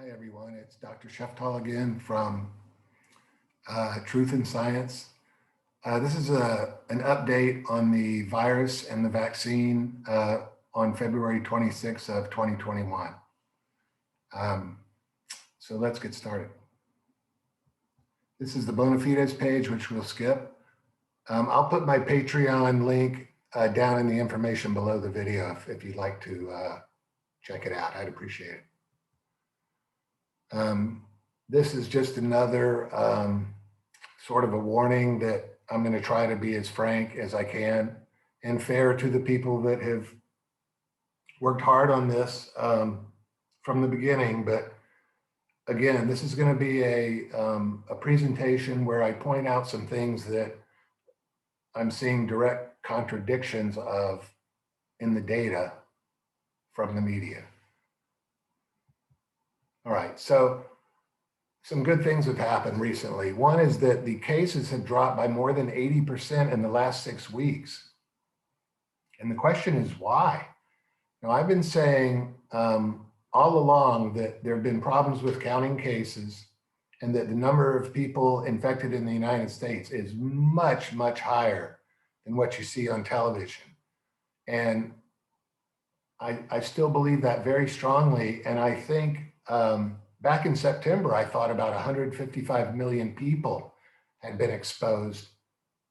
Hi, everyone. It's Dr. Sheftal again from Truth in Science. This is an update on the virus and the vaccine on February 26th of 2021. So let's get started. This is the bona fides page, which we'll skip. I'll put my Patreon link down in the information below the video if you'd like to check it out. I'd appreciate it. This is just another sort of a warning that I'm going to try to be as frank as I can and fair to the people that have worked hard on this from the beginning. But again, this is going to be a presentation where I point out some things that I'm seeing direct contradictions of in the data from the media. All right, so some good things have happened recently. One is that the cases have dropped by more than 80% in the last 6 weeks. And the question is why? Now, I've been saying all along that there have been problems with counting cases and that the number of people infected in the United States is much, much higher than what you see on television. And I still believe that very strongly. And I think back in September, I thought about 155 million people had been exposed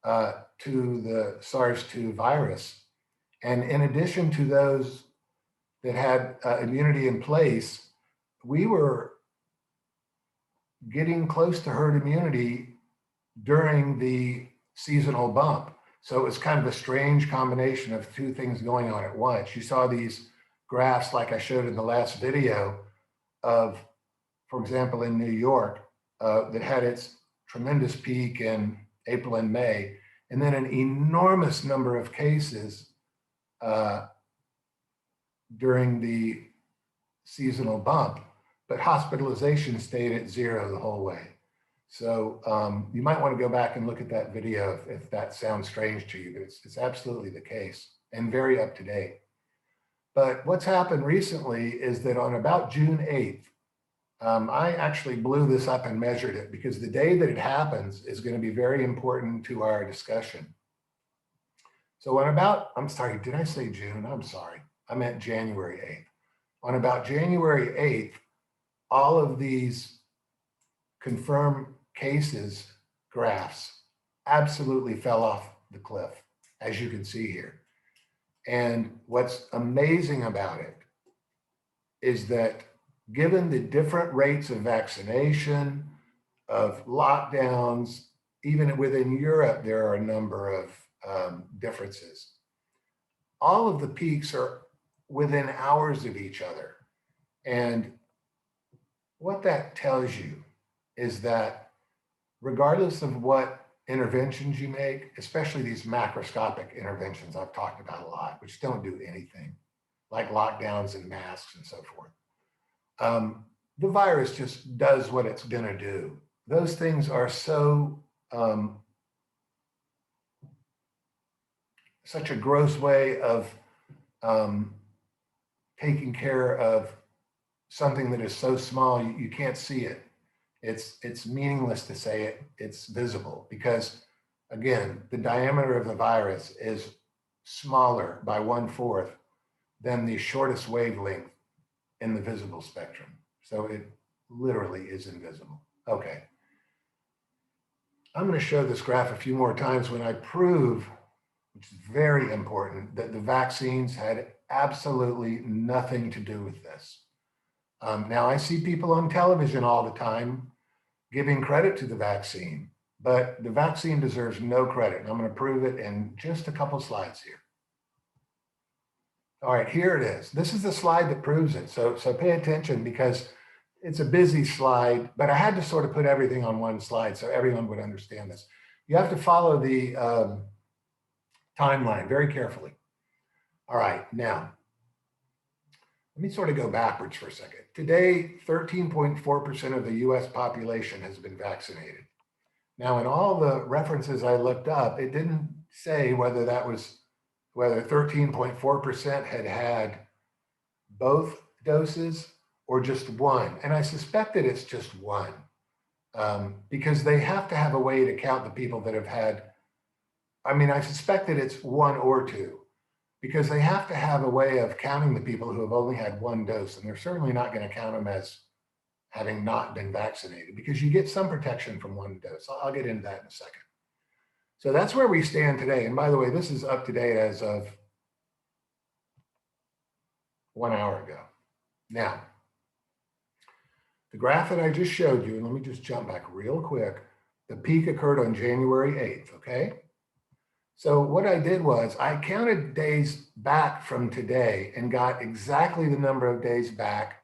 to the SARS-2 virus. And in addition to those that had immunity in place, we were getting close to herd immunity during the seasonal bump. So it was kind of a strange combination of two things going on at once. You saw these graphs like I showed in the last video of, for example, in New York, that had its tremendous peak in April and May, and then an enormous number of cases during the seasonal bump, but hospitalization stayed at 0 the whole way. So you might want to go back and look at that video if that sounds strange to you, but it's absolutely the case and very up to date. But what's happened recently is that on about June 8th, I actually blew this up and measured it because the day that it happens is going to be very important to our discussion. So on about, I'm sorry, did I say June? I'm sorry. I meant January 8th. On about January 8th, all of these confirmed cases graphs absolutely fell off the cliff, as you can see here. And what's amazing about it is that given the different rates of vaccination, of lockdowns, even within Europe, there are a number of differences. All of the peaks are within hours of each other. And what that tells you is that regardless of what interventions you make, especially these macroscopic interventions I've talked about a lot, which don't do anything, like lockdowns and masks and so forth, the virus just does what it's going to do. Those things are so such a gross way of taking care of something that is so small you can't see it. It's meaningless to say it. It's visible because, again, the diameter of the virus is smaller by 1/4 than the shortest wavelength in the visible spectrum. So it literally is invisible. Okay. I'm going to show this graph a few more times when I prove, which is very important, that the vaccines had absolutely nothing to do with this. Now, I see people on television all the time giving credit to the vaccine, but the vaccine deserves no credit. And I'm going to prove it in just a couple slides here. All right, here it is. This is the slide that proves it. So pay attention because it's a busy slide, but I had to sort of put everything on one slide so everyone would understand this. You have to follow the timeline very carefully. All right, now, let me sort of go backwards for a second. Today, 13.4% of the US population has been vaccinated. Now, in all the references I looked up, it didn't say whether 13.4% had both doses or just one. And I suspect that it's just one, because they have to have a way to count the people that have had, I suspect that it's one or two, because they have to have a way of counting the people who have only had one dose. And they're certainly not going to count them as having not been vaccinated, because you get some protection from one dose. I'll get into that in a second. So that's where we stand today. And by the way, this is up to date as of 1 hour ago. Now, the graph that I just showed you, and let me just jump back real quick. The peak occurred on January 8th, okay? So what I did was I counted days back from today and got exactly the number of days back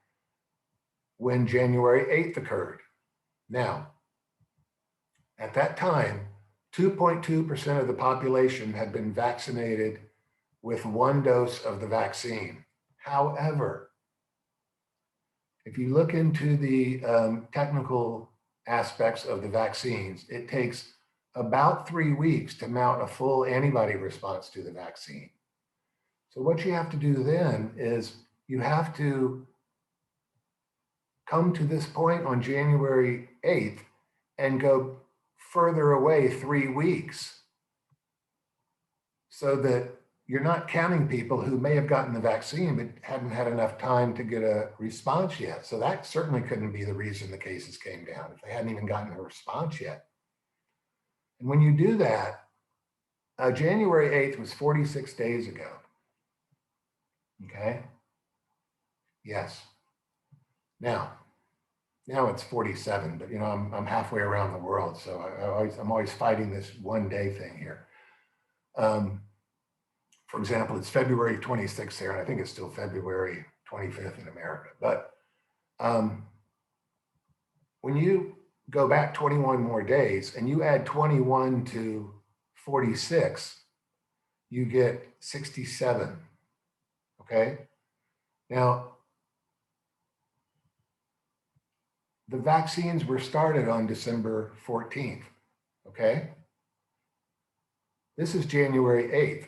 when January 8th occurred. Now, at that time, 2.2% of the population had been vaccinated with one dose of the vaccine. However, if you look into the technical aspects of the vaccines, it takes about 3 weeks to mount a full antibody response to the vaccine. So what you have to do then is you have to come to this point on January 8th and go further away 3 weeks, so that you're not counting people who may have gotten the vaccine but hadn't had enough time to get a response yet. So that certainly couldn't be the reason the cases came down, if they hadn't even gotten a response yet. And when you do that, January 8th was 46 days ago. Okay? Yes. Now it's 47, but I'm halfway around the world, so I'm always fighting this 1 day thing here. For example, it's February 26th here, and I think it's still February 25th in America. But when you go back 21 more days and you add 21 to 46, you get 67. Okay? Now, the vaccines were started on December 14th. Okay? This is January 8th.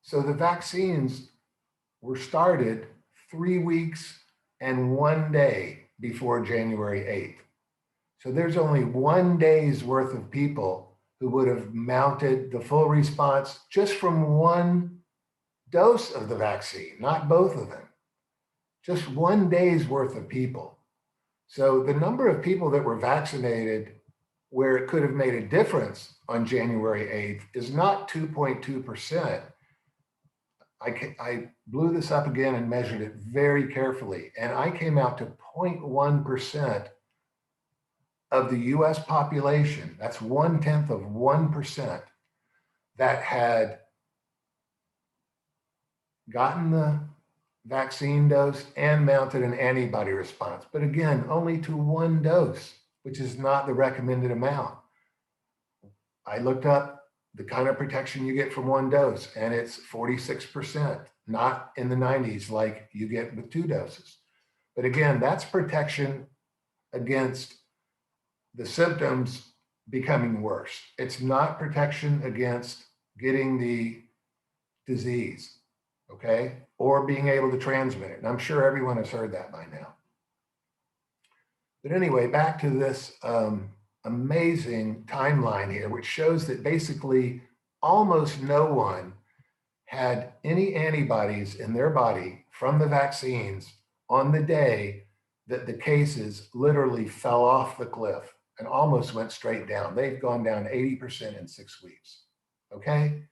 So the vaccines were started 3 weeks and 1 day before January 8th. So there's only 1 day's worth of people who would have mounted the full response just from one dose of the vaccine, not both of them. Just 1 day's worth of people. So the number of people that were vaccinated where it could have made a difference on January 8th is not 2.2%. I blew this up again and measured it very carefully, and I came out to 0.1% of the US population, that's 1/10 of 1%, that had gotten the vaccine dose and mounted an antibody response. But again, only to one dose, which is not the recommended amount. I looked up the kind of protection you get from one dose, and it's 46%, not in the 90s like you get with 2 doses. But again, that's protection against the symptoms becoming worse. It's not protection against getting the disease, okay? Or being able to transmit it. And I'm sure everyone has heard that by now. But anyway, back to this amazing timeline here, which shows that basically almost no one had any antibodies in their body from the vaccines on the day that the cases literally fell off the cliff and almost went straight down. They've gone down 80% in 6 weeks, okay?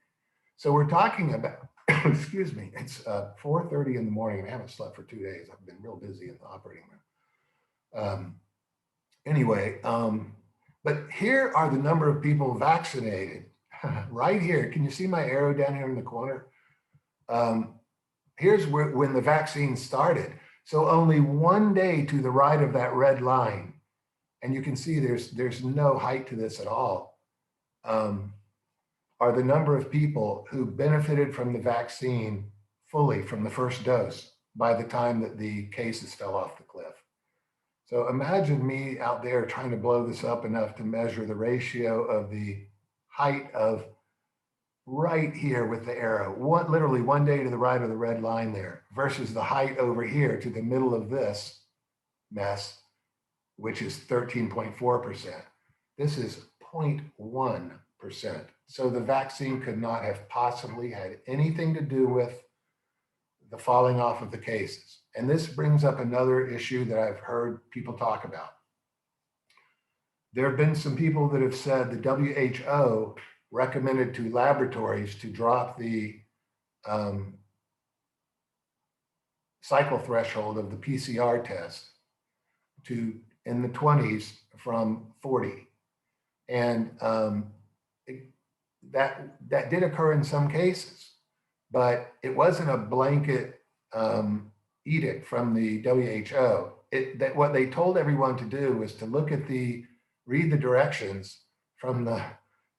So we're talking about, excuse me, it's 4:30 in the morning and I haven't slept for 2 days. I've been real busy in the operating room. But here are the number of people vaccinated right here. Can you see my arrow down here in the corner? Here's when the vaccine started. So only 1 day to the right of that red line, and you can see there's no height to this at all, are the number of people who benefited from the vaccine fully from the first dose by the time that the cases fell off the cliff. So imagine me out there trying to blow this up enough to measure the ratio of the height of right here with the arrow, literally 1 day to the right of the red line there, versus the height over here to the middle of this mess, which is 13.4%. This is 0.1%. So the vaccine could not have possibly had anything to do with the falling off of the cases. And this brings up another issue that I've heard people talk about. There have been some people that have said the WHO recommended to laboratories to drop the cycle threshold of the PCR test to in the 20s from 40. And that did occur in some cases, but it wasn't a blanket edict from the WHO. What they told everyone to do was to read the directions from the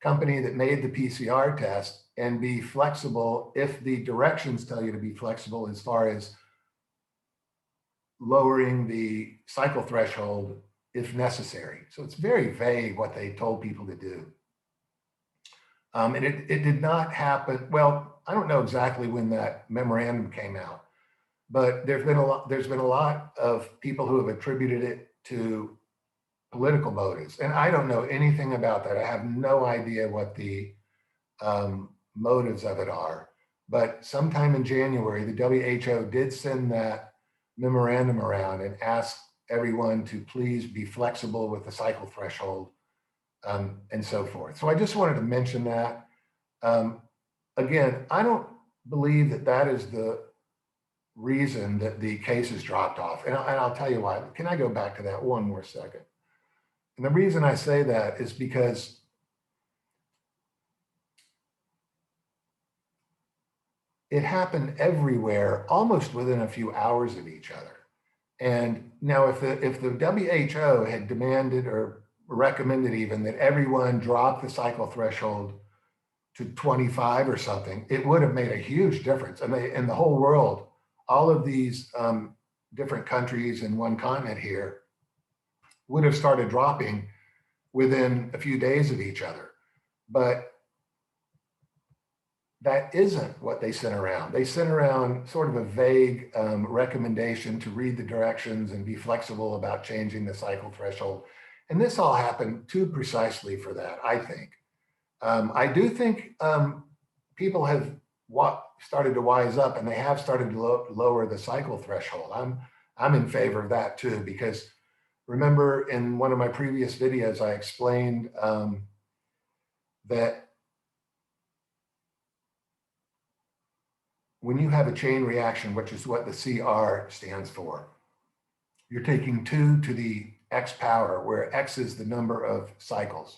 company that made the PCR test and be flexible if the directions tell you to be flexible as far as lowering the cycle threshold if necessary. So it's very vague what they told people to do. And it did not happen. Well, I don't know exactly when that memorandum came out, but there's been a lot of people who have attributed it to political motives. And I don't know anything about that. I have no idea what the motives of it are. But sometime in January, the WHO did send that memorandum around and asked everyone to please be flexible with the cycle threshold and so forth. So I just wanted to mention that. Again, I don't believe that that is the reason that the cases dropped off. And I'll tell you why. Can I go back to that one more second? And the reason I say that is because it happened everywhere, almost within a few hours of each other. And now if the WHO had demanded or recommended even that everyone drop the cycle threshold to 25 or something, it would have made a huge difference. And in the whole world, all of these different countries in one continent here would have started dropping within a few days of each other. But that isn't what they sent around. They sent around sort of a vague recommendation to read the directions and be flexible about changing the cycle threshold. And this all happened too precisely for that, I think. I do think people have started to wise up, and they have started to lower the cycle threshold. I'm in favor of that too, because remember in one of my previous videos, I explained that when you have a chain reaction, which is what the CR stands for, you're taking 2 to the X power, where X is the number of cycles.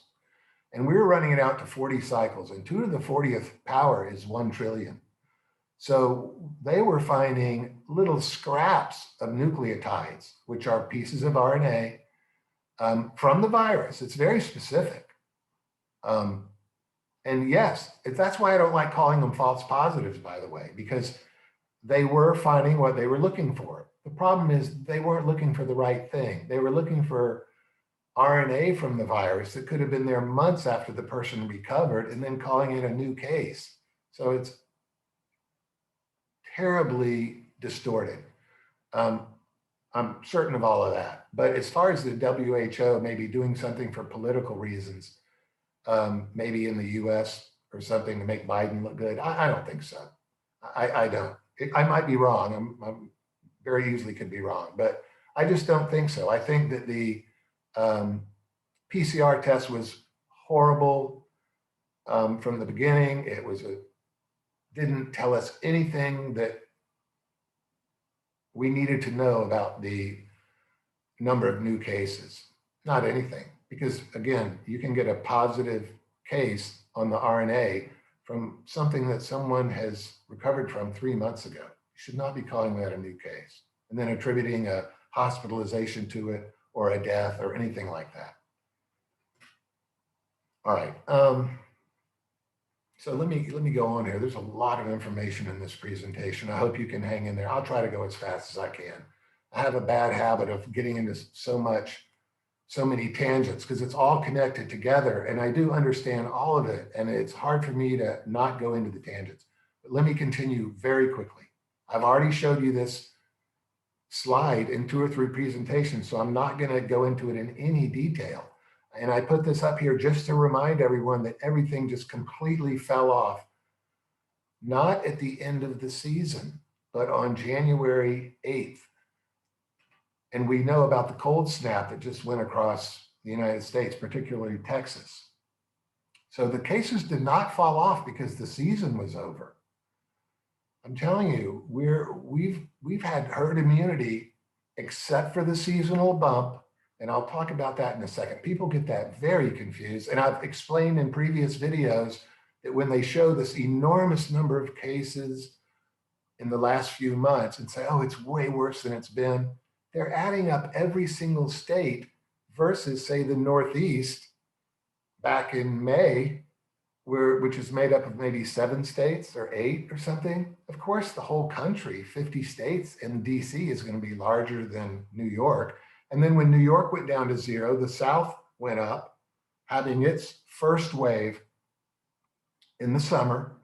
And we were running it out to 40 cycles, and 2 to the 40th power is 1 trillion. So they were finding little scraps of nucleotides, which are pieces of RNA from the virus. It's very specific. And yes, that's why I don't like calling them false positives, by the way, because they were finding what they were looking for. The problem is they weren't looking for the right thing. They were looking for RNA from the virus that could have been there months after the person recovered and then calling it a new case. So it's terribly distorted. I'm certain of all of that. But as far as the WHO maybe doing something for political reasons, maybe in the US or something to make Biden look good, I don't think so. I don't. I might be wrong. I'm very easily could be wrong, but I just don't think so. I think that the PCR test was horrible from the beginning. It didn't tell us anything that we needed to know about the number of new cases. Not anything, because again, you can get a positive case on the RNA from something that someone has recovered from 3 months ago. You should not be calling that a new case and then attributing a hospitalization to it or a death or anything like that. All right. So let me go on here. There's a lot of information in this presentation. I hope you can hang in there. I'll try to go as fast as I can. I have a bad habit of getting into so many tangents because it's all connected together, and I do understand all of it, and it's hard for me to not go into the tangents. But let me continue very quickly. I've already showed you this slide in 2 or 3 presentations, so I'm not going to go into it in any detail. And I put this up here just to remind everyone that everything just completely fell off, not at the end of the season, but on January 8th. And we know about the cold snap that just went across the United States, particularly Texas. So the cases did not fall off because the season was over. I'm telling you, we've had herd immunity except for the seasonal bump, and I'll talk about that in a second. People get that very confused, and I've explained in previous videos that when they show this enormous number of cases in the last few months and say, oh, it's way worse than it's been, they're adding up every single state versus, say, the Northeast back in May, which is made up of maybe 7 states or 8 or something. Of course, the whole country, 50 states, and DC is going to be larger than New York. And then when New York went down to 0, the South went up, having its first wave in the summer.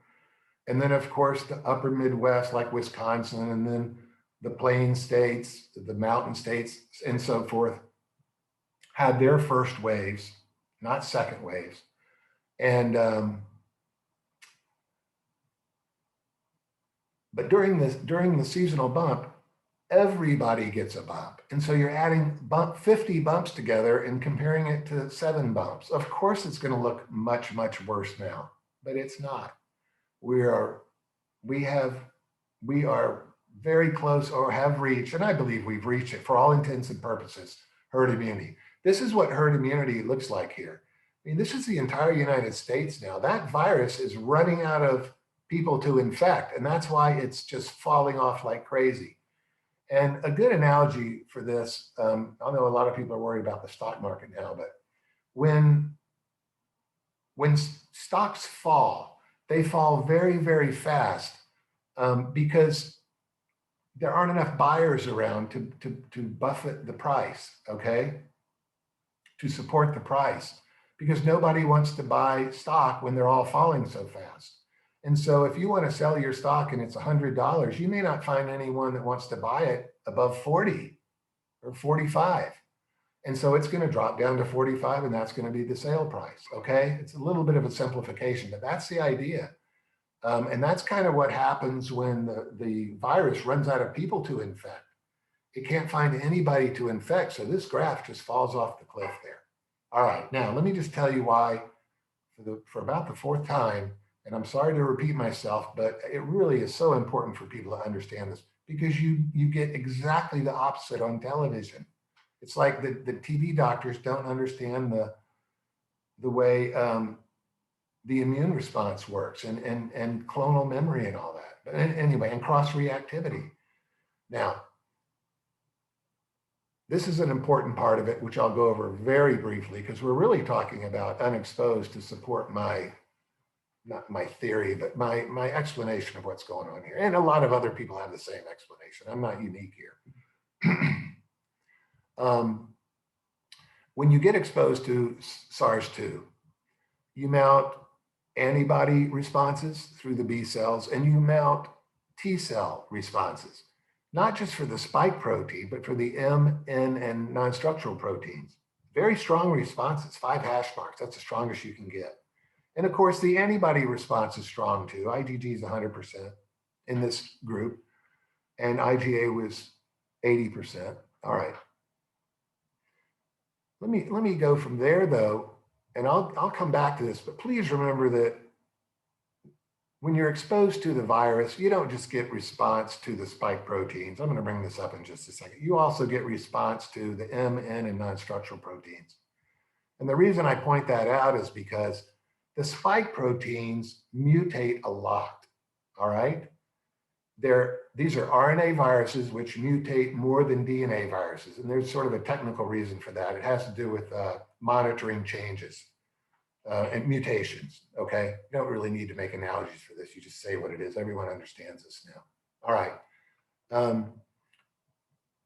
And then, of course, the upper Midwest, like Wisconsin, and then the plain states, the mountain states, and so forth, had their first waves, not second waves. And but during the seasonal bump, everybody gets a bump. And so you're adding 50 bumps together and comparing it to 7 bumps. Of course, it's going to look much, much worse now, but it's not. We are very close, or have reached, and I believe we've reached it for all intents and purposes, herd immunity. This is what herd immunity looks like here. I mean, this is the entire United States now. That virus is running out of people to infect, and that's why it's just falling off like crazy. And a good analogy for this, I know a lot of people are worried about the stock market now, but when stocks fall, they fall very, very fast because there aren't enough buyers around to buffet the price, okay? To support the price, because nobody wants to buy stock when they're all falling so fast. And so if you want to sell your stock and it's $100, you may not find anyone that wants to buy it above 40 or 45. And so it's going to drop down to 45, and that's going to be the sale price, okay? It's a little bit of a simplification, but that's the idea. And that's kind of what happens when the virus runs out of people to infect. It can't find anybody to infect, so this graph just falls off the cliff there. All right, now let me just tell you why, for about the 4th time, and I'm sorry to repeat myself, but it really is so important for people to understand this, because you get exactly the opposite on television. It's like the TV doctors don't understand the way the immune response works and clonal memory and all that. But anyway, and cross-reactivity. Now, this is an important part of it, which I'll go over very briefly, because we're really talking about unexposed to support not my theory, but my explanation of what's going on here. And a lot of other people have the same explanation. I'm not unique here. When you get exposed to SARS-2, you mount antibody responses through the B cells, and you mount T cell responses, not just for the spike protein, but for the M, N, and non-structural proteins. Very strong responses, 5 hash marks. That's the strongest you can get. And of course, the antibody response is strong too. IgG is 100% in this group, and IgA was 80%. All right. Let me go from there though, and I'll come back to this, but please remember that when you're exposed to the virus, you don't just get response to the spike proteins. I'm going to bring this up in just a second. You also get response to the M, N, and non-structural proteins. And the reason I point that out is because the spike proteins mutate a lot, all right? These are RNA viruses which mutate more than DNA viruses. And there's sort of a technical reason for that. It has to do with monitoring changes and mutations, okay? You don't really need to make analogies for this. You just say what it is. Everyone understands this now. All right.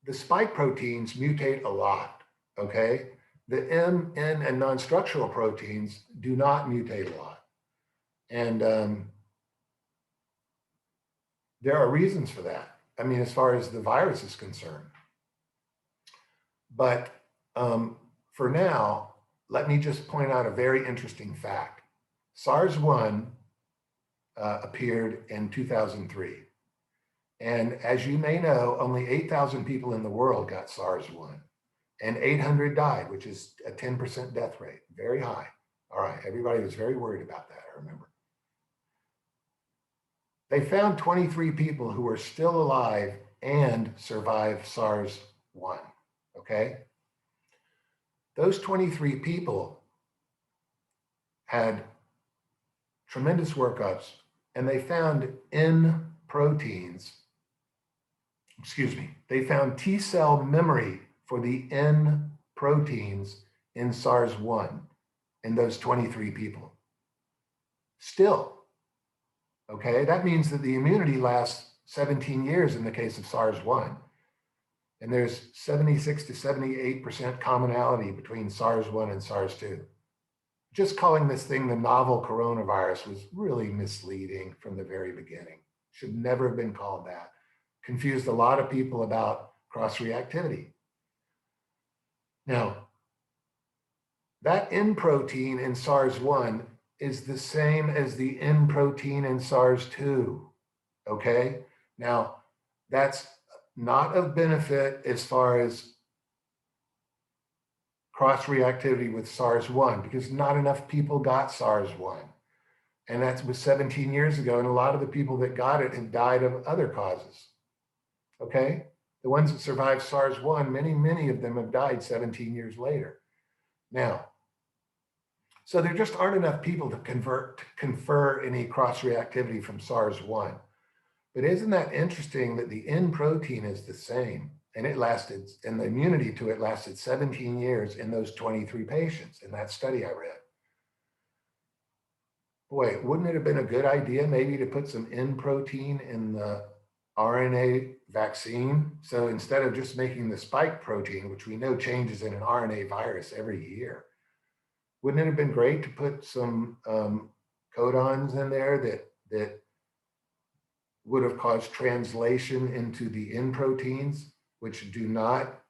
The spike proteins mutate a lot, okay? The M, N, and non-structural proteins do not mutate a lot. And there are reasons for that. I mean, as far as the virus is concerned. But for now, let me just point out a very interesting fact. SARS-1 appeared in 2003. And as you may know, only 8,000 people in the world got SARS-1 and 800 died, which is a 10% death rate, very high. All right, everybody was very worried about that, I remember. They found 23 people who were still alive and survived SARS-1, okay? Those 23 people had tremendous workups, and they found N proteins, they found T cell memory for the N proteins in SARS-1 in those 23 people. Still, okay, that means that the immunity lasts 17 years in the case of SARS-1. And there's 76 to 78% commonality between SARS-1 and SARS-2. Just calling this thing the novel coronavirus was really misleading from the very beginning. Should never have been called that. Confused a lot of people about cross-reactivity. Now, that N protein in SARS-1 is the same as the N protein in SARS-2, okay? Now, that's not of benefit as far as cross-reactivity with SARS-1 because not enough people got SARS-1. And that was 17 years ago, and a lot of the people that got it had died of other causes, okay? The ones that survived SARS-1, many of them have died 17 years later. Now, so there just aren't enough people to confer any cross-reactivity from SARS-1. But isn't that interesting that the N protein is the same, and it lasted, and the immunity to it lasted 17 years in those 23 patients in that study I read. Boy, wouldn't it have been a good idea maybe to put some N protein in the RNA vaccine? So instead of just making the spike protein, which we know changes in an RNA virus every year, wouldn't it have been great to put some codons in there that would have caused translation into the N proteins, which do not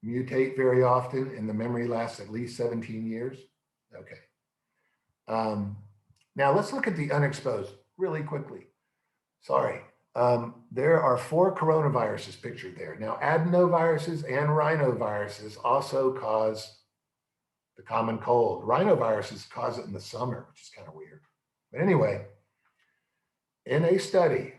mutate very often, and the memory lasts at least 17 years? Okay. Now let's look at the unexposed really quickly. Sorry. There are 4 coronaviruses pictured there. Now, adenoviruses and rhinoviruses also cause the common cold. Rhinoviruses cause it in the summer, which is kind of weird. But anyway, in a study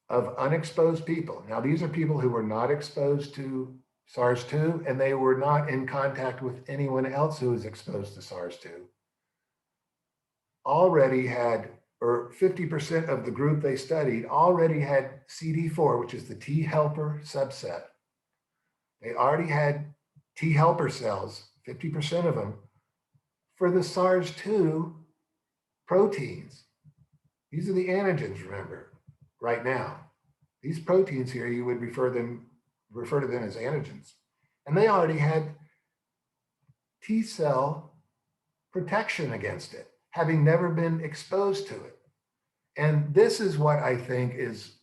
of unexposed people, now these are people who were not exposed to SARS-2 and they were not in contact with anyone else who was exposed to SARS-2, already had, or 50% of the group they studied already had CD4, which is the T helper subset. They already had T helper cells, 50% of them, for the SARS-2 proteins. These are the antigens, remember, right now. These proteins here, you would refer to them as antigens. And they already had T cell protection against it, having never been exposed to it. And this is what I think is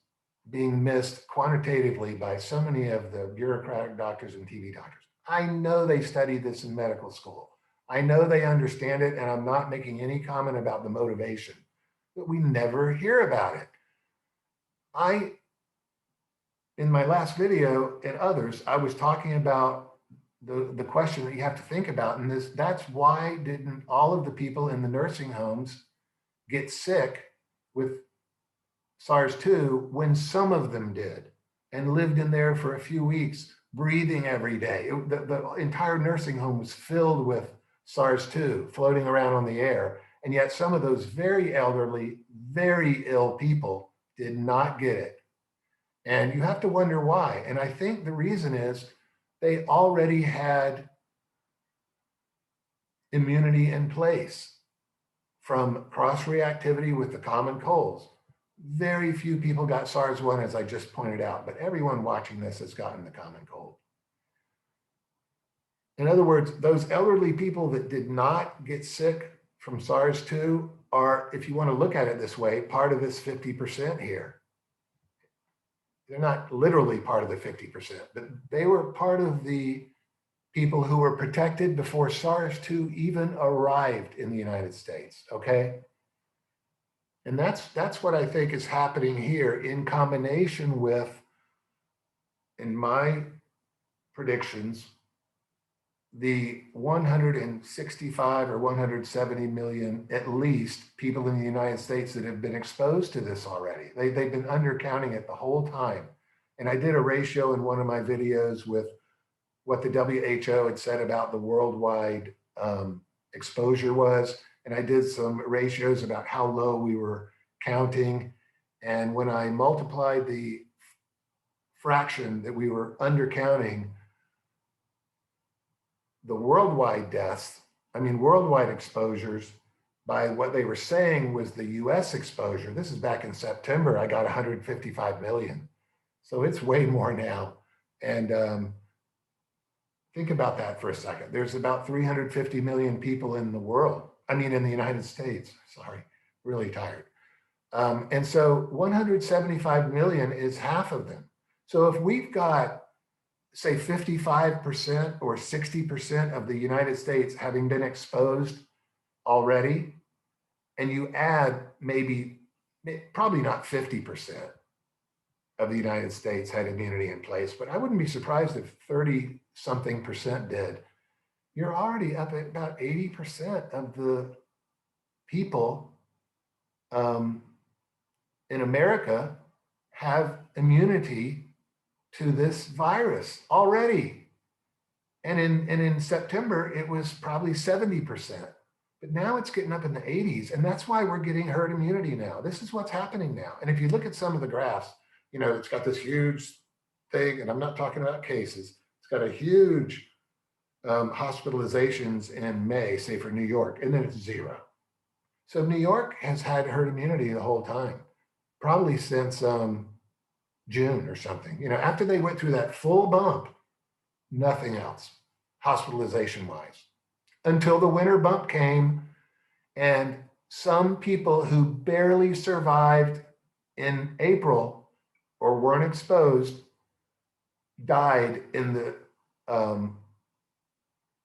being missed quantitatively by so many of the bureaucratic doctors and TV doctors. I know they studied this in medical school. I know they understand it, and I'm not making any comment about the motivation, but we never hear about it. In my last video and others, I was talking about the question that you have to think about, and that's why didn't all of the people in the nursing homes get sick with SARS-2 when some of them did and lived in there for a few weeks, breathing every day. The entire nursing home was filled with SARS-2 floating around on the air. And yet some of those very elderly, very ill people did not get it. And you have to wonder why. And I think the reason is they already had immunity in place from cross-reactivity with the common colds. Very few people got SARS-1, as I just pointed out, but everyone watching this has gotten the common cold. In other words, those elderly people that did not get sick from SARS-2 are, if you want to look at it this way, part of this 50% here. They're not literally part of the 50%, but they were part of the people who were protected before SARS-2 even arrived in the United States, okay? And that's what I think is happening here in combination with, in my predictions, the 165 or 170 million, at least, people in the United States that have been exposed to this already. They've been undercounting it the whole time. And I did a ratio in one of my videos with what the WHO had said about the worldwide exposure was. And I did some ratios about how low we were counting. And when I multiplied the fraction that we were undercounting, the worldwide deaths, worldwide exposures, by what they were saying was the US exposure. This is back in September, I got 155 million. So it's way more now. And think about that for a second. There's about 350 million people in the world. In the United States, sorry, really tired. And so 175 million is half of them. So if we've got, say, 55% or 60% of the United States having been exposed already, and you add probably not 50% of the United States had immunity in place, but I wouldn't be surprised if 30-something% did. You're already up at about 80% of the people in America have immunity to this virus already. And in September, it was probably 70%. But now it's getting up in the 80s. And that's why we're getting herd immunity now. This is what's happening now. And if you look at some of the graphs, it's got this huge thing, and I'm not talking about cases. It's got a huge hospitalizations in May, say for New York, and then it's zero. So New York has had herd immunity the whole time, probably since June or something. After they went through that full bump, nothing else, hospitalization-wise, until the winter bump came, and some people who barely survived in April or weren't exposed died in the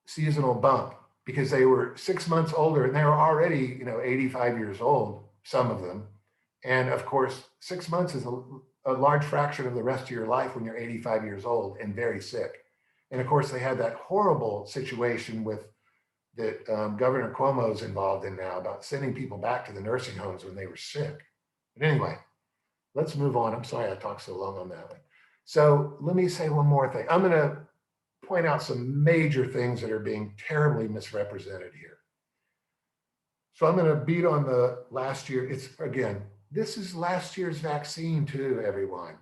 seasonal bump because they were 6 months older and they were already, 85 years old, some of them. And of course, 6 months is a large fraction of the rest of your life when you're 85 years old and very sick. And of course, they had that horrible situation that Governor Cuomo is involved in now about sending people back to the nursing homes when they were sick. But anyway, let's move on. I'm sorry I talked so long on that one. So let me say one more thing. I'm going to point out some major things that are being terribly misrepresented here. So I'm going to beat on the last year. This is last year's vaccine too, everyone.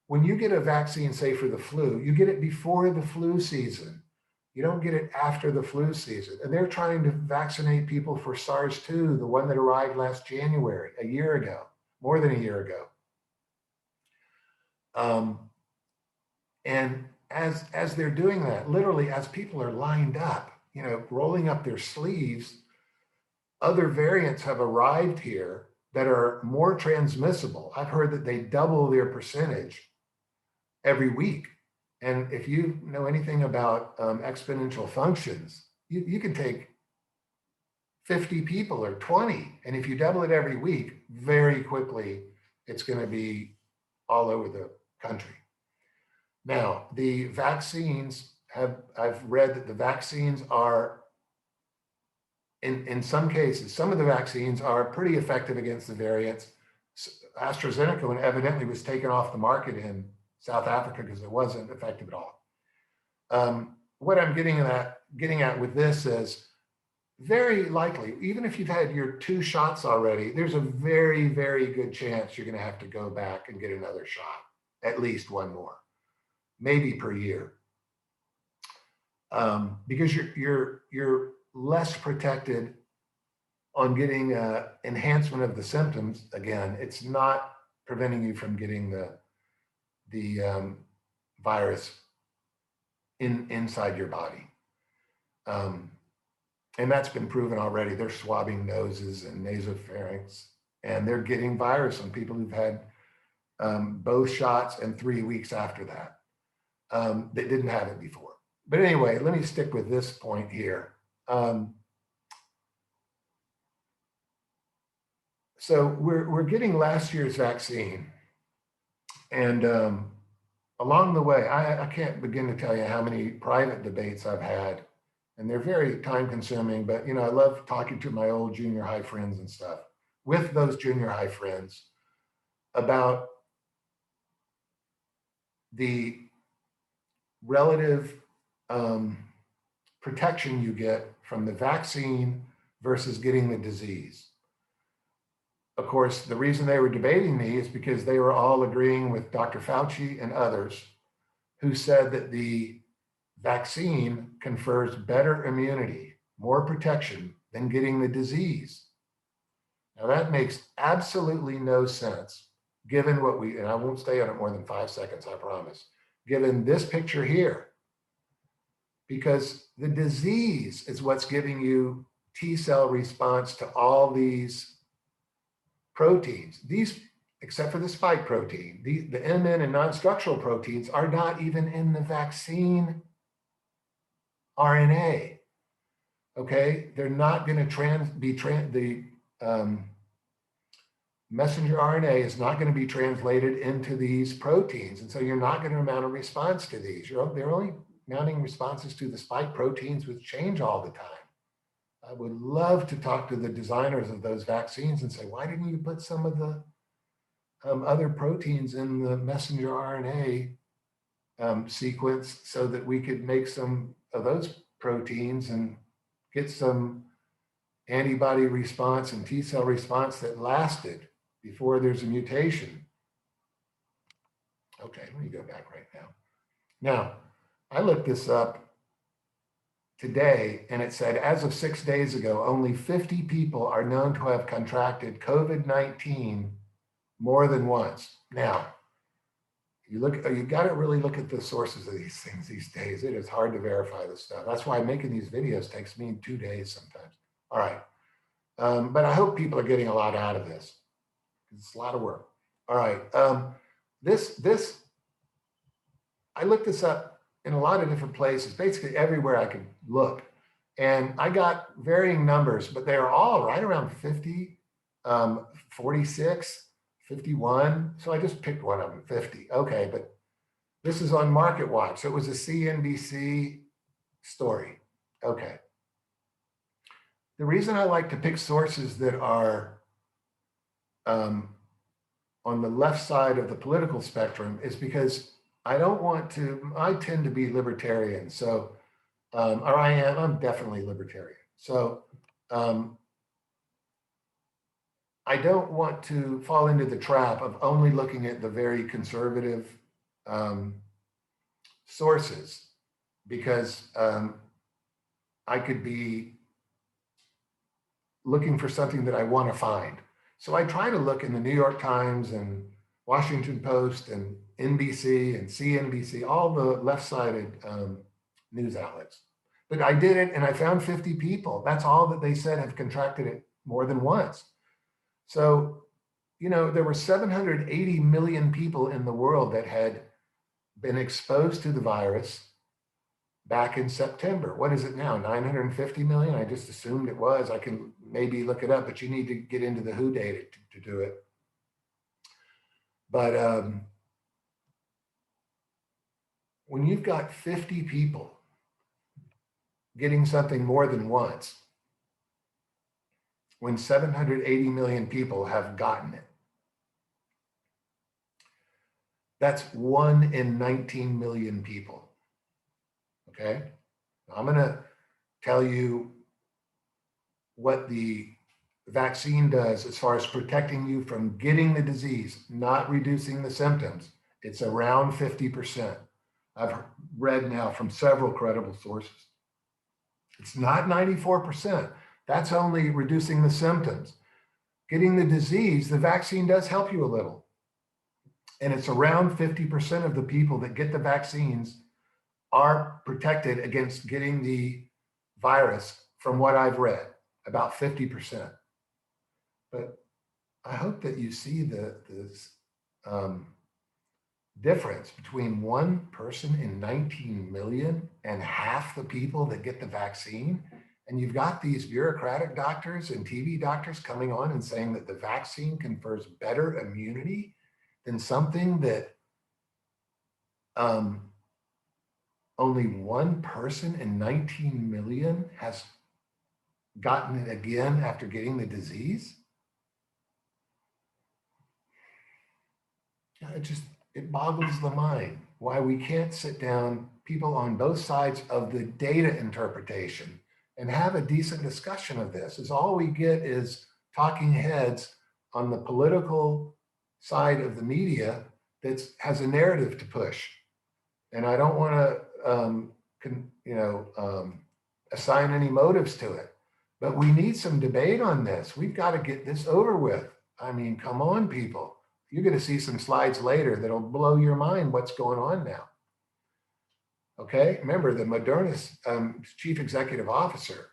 When you get a vaccine, say for the flu, you get it before the flu season. You don't get it after the flu season. And they're trying to vaccinate people for SARS-2, the one that arrived last January, a year ago, more than a year ago. And as they're doing that, literally as people are lined up, rolling up their sleeves, other variants have arrived here that are more transmissible. I've heard that they double their percentage every week. And if you know anything about exponential functions, you can take 50 people or 20, and if you double it every week, very quickly, it's going to be all over the country. Now, the vaccines I've read that the vaccines are, in some cases, some of the vaccines are pretty effective against the variants. AstraZeneca evidently was taken off the market in South Africa because it wasn't effective at all. What I'm getting at with this is very likely, even if you've had your 2 shots already, there's a very, very good chance you're going to have to go back and get another shot, at least one more, maybe per year, because you're less protected on getting enhancement of the symptoms. Again, it's not preventing you from getting the virus inside your body. And that's been proven already. They're swabbing noses and nasopharynx, and they're getting virus on people who've had both shots and 3 weeks after that. That didn't have it before. But anyway, let me stick with this point here. So we're getting last year's vaccine, and along the way, I can't begin to tell you how many private debates I've had, and they're very time consuming, but I love talking to my old junior high friends and stuff, with those junior high friends, about the relative protection you get from the vaccine versus getting the disease. Of course, the reason they were debating me is because they were all agreeing with Dr. Fauci and others who said that the vaccine confers better immunity, more protection than getting the disease. Now that makes absolutely no sense given and I won't stay on it more than 5 seconds, I promise, given this picture here, because the disease is what's giving you T cell response to all these proteins. These, except for the spike protein, the MN and non-structural proteins are not even in the vaccine RNA. Okay, they're not going to messenger RNA is not going to be translated into these proteins, and so you're not going to mount a response to these. They're only mounting responses to the spike proteins, which change all the time. I would love to talk to the designers of those vaccines and say, why didn't you put some of the other proteins in the messenger RNA sequence so that we could make some of those proteins and get some antibody response and T cell response that lasted before there's a mutation. Okay, let me go back right now. Now, I looked this up today, and it said, as of 6 days ago, only 50 people are known to have contracted COVID-19 more than once. Now, you got to really look at the sources of these things these days. It is hard to verify this stuff. That's why making these videos takes me 2 days sometimes. All right, but I hope people are getting a lot out of this. It's a lot of work. All right, I looked this up in a lot of different places, basically everywhere I could look. And I got varying numbers, but they are all right around 50, 46, 51. So I just picked one of them, 50. Okay, but this is on Market Watch. So it was a CNBC story. Okay. The reason I like to pick sources that are on the left side of the political spectrum is because I tend to be libertarian. So, I'm definitely libertarian. So I don't want to fall into the trap of only looking at the very conservative sources, because I could be looking for something that I want to find. So I try to look in the New York Times and Washington Post and NBC and CNBC, all the left-sided news outlets. But I did it and I found 50 people. That's all that they said have contracted it more than once. So, there were 780 million people in the world that had been exposed to the virus back in September. What is it now, 950 million? I just assumed it was. I can maybe look it up, but you need to get into the WHO data to do it. But when you've got 50 people getting something more than once, when 780 million people have gotten it, that's 1 in 19 million people. Okay? I'm going to tell you what the vaccine does as far as protecting you from getting the disease, not reducing the symptoms. It's around 50%. I've read now from several credible sources. It's not 94%. That's only reducing the symptoms. Getting the disease, the vaccine does help you a little. And it's around 50% of the people that get the vaccines are protected against getting the virus, from what I've read, about 50%. But I hope that you see difference between one person in 19 million and half the people that get the vaccine. And you've got these bureaucratic doctors and TV doctors coming on and saying that the vaccine confers better immunity than something that only one person in 19 million has gotten it again after getting the disease. It boggles the mind why we can't sit down, people on both sides of the data interpretation, and have a decent discussion of this. Is all we get is talking heads on the political side of the media that has a narrative to push. And I don't want to, assign any motives to it, but we need some debate on this. We've got to get this over with. I mean, come on, people. You're going to see some slides later that'll blow your mind what's going on now. Okay, remember the Moderna's chief executive officer,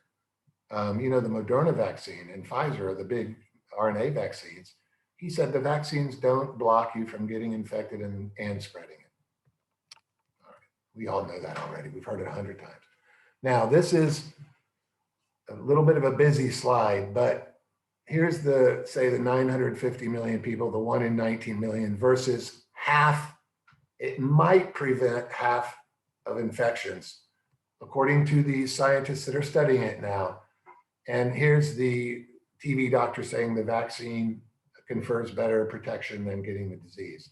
the Moderna vaccine and Pfizer are the big RNA vaccines. He said the vaccines don't block you from getting infected and spreading it. All right. We all know that already. We've heard it 100 times. Now, this is a little bit of a busy slide, but here's the 950 million people, the 1 in 19 million versus half. It might prevent half of infections, according to these scientists that are studying it now. And here's the TV doctor saying the vaccine confers better protection than getting the disease.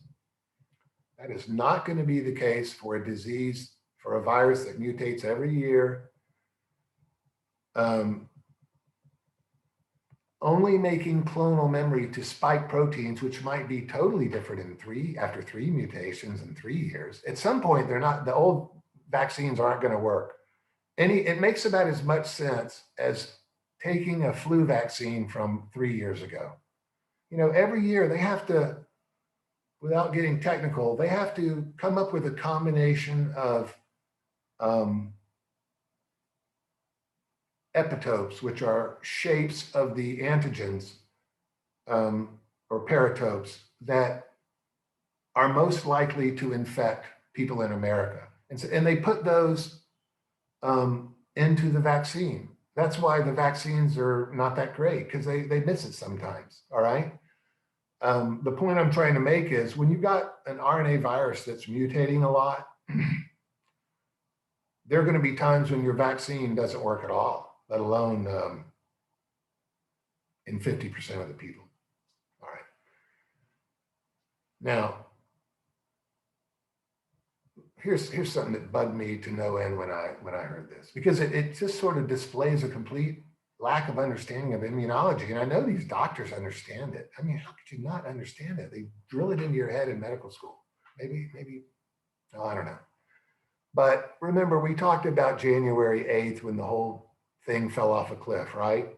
That is not going to be the case for a disease, for a virus that mutates every year. Only making clonal memory to spike proteins, which might be totally different after 3 mutations in 3 years. At some point, the old vaccines aren't going to work. It makes about as much sense as taking a flu vaccine from 3 years ago. Every year they have to, without getting technical, they have to come up with a combination of epitopes, which are shapes of the antigens or paratopes that are most likely to infect people in America. And they put those into the vaccine. That's why the vaccines are not that great, because they miss it sometimes, all right? The point I'm trying to make is when you've got an RNA virus that's mutating a lot, there are going to be times when your vaccine doesn't work at all, let alone in 50% of the people. All right. Now, here's something that bugged me to no end when I heard this, because it just sort of displays a complete lack of understanding of immunology. And I know these doctors understand it. I mean, how could you not understand it? They drill it into your head in medical school. Maybe, no, I don't know. But remember, we talked about January 8th when the whole thing fell off a cliff, right?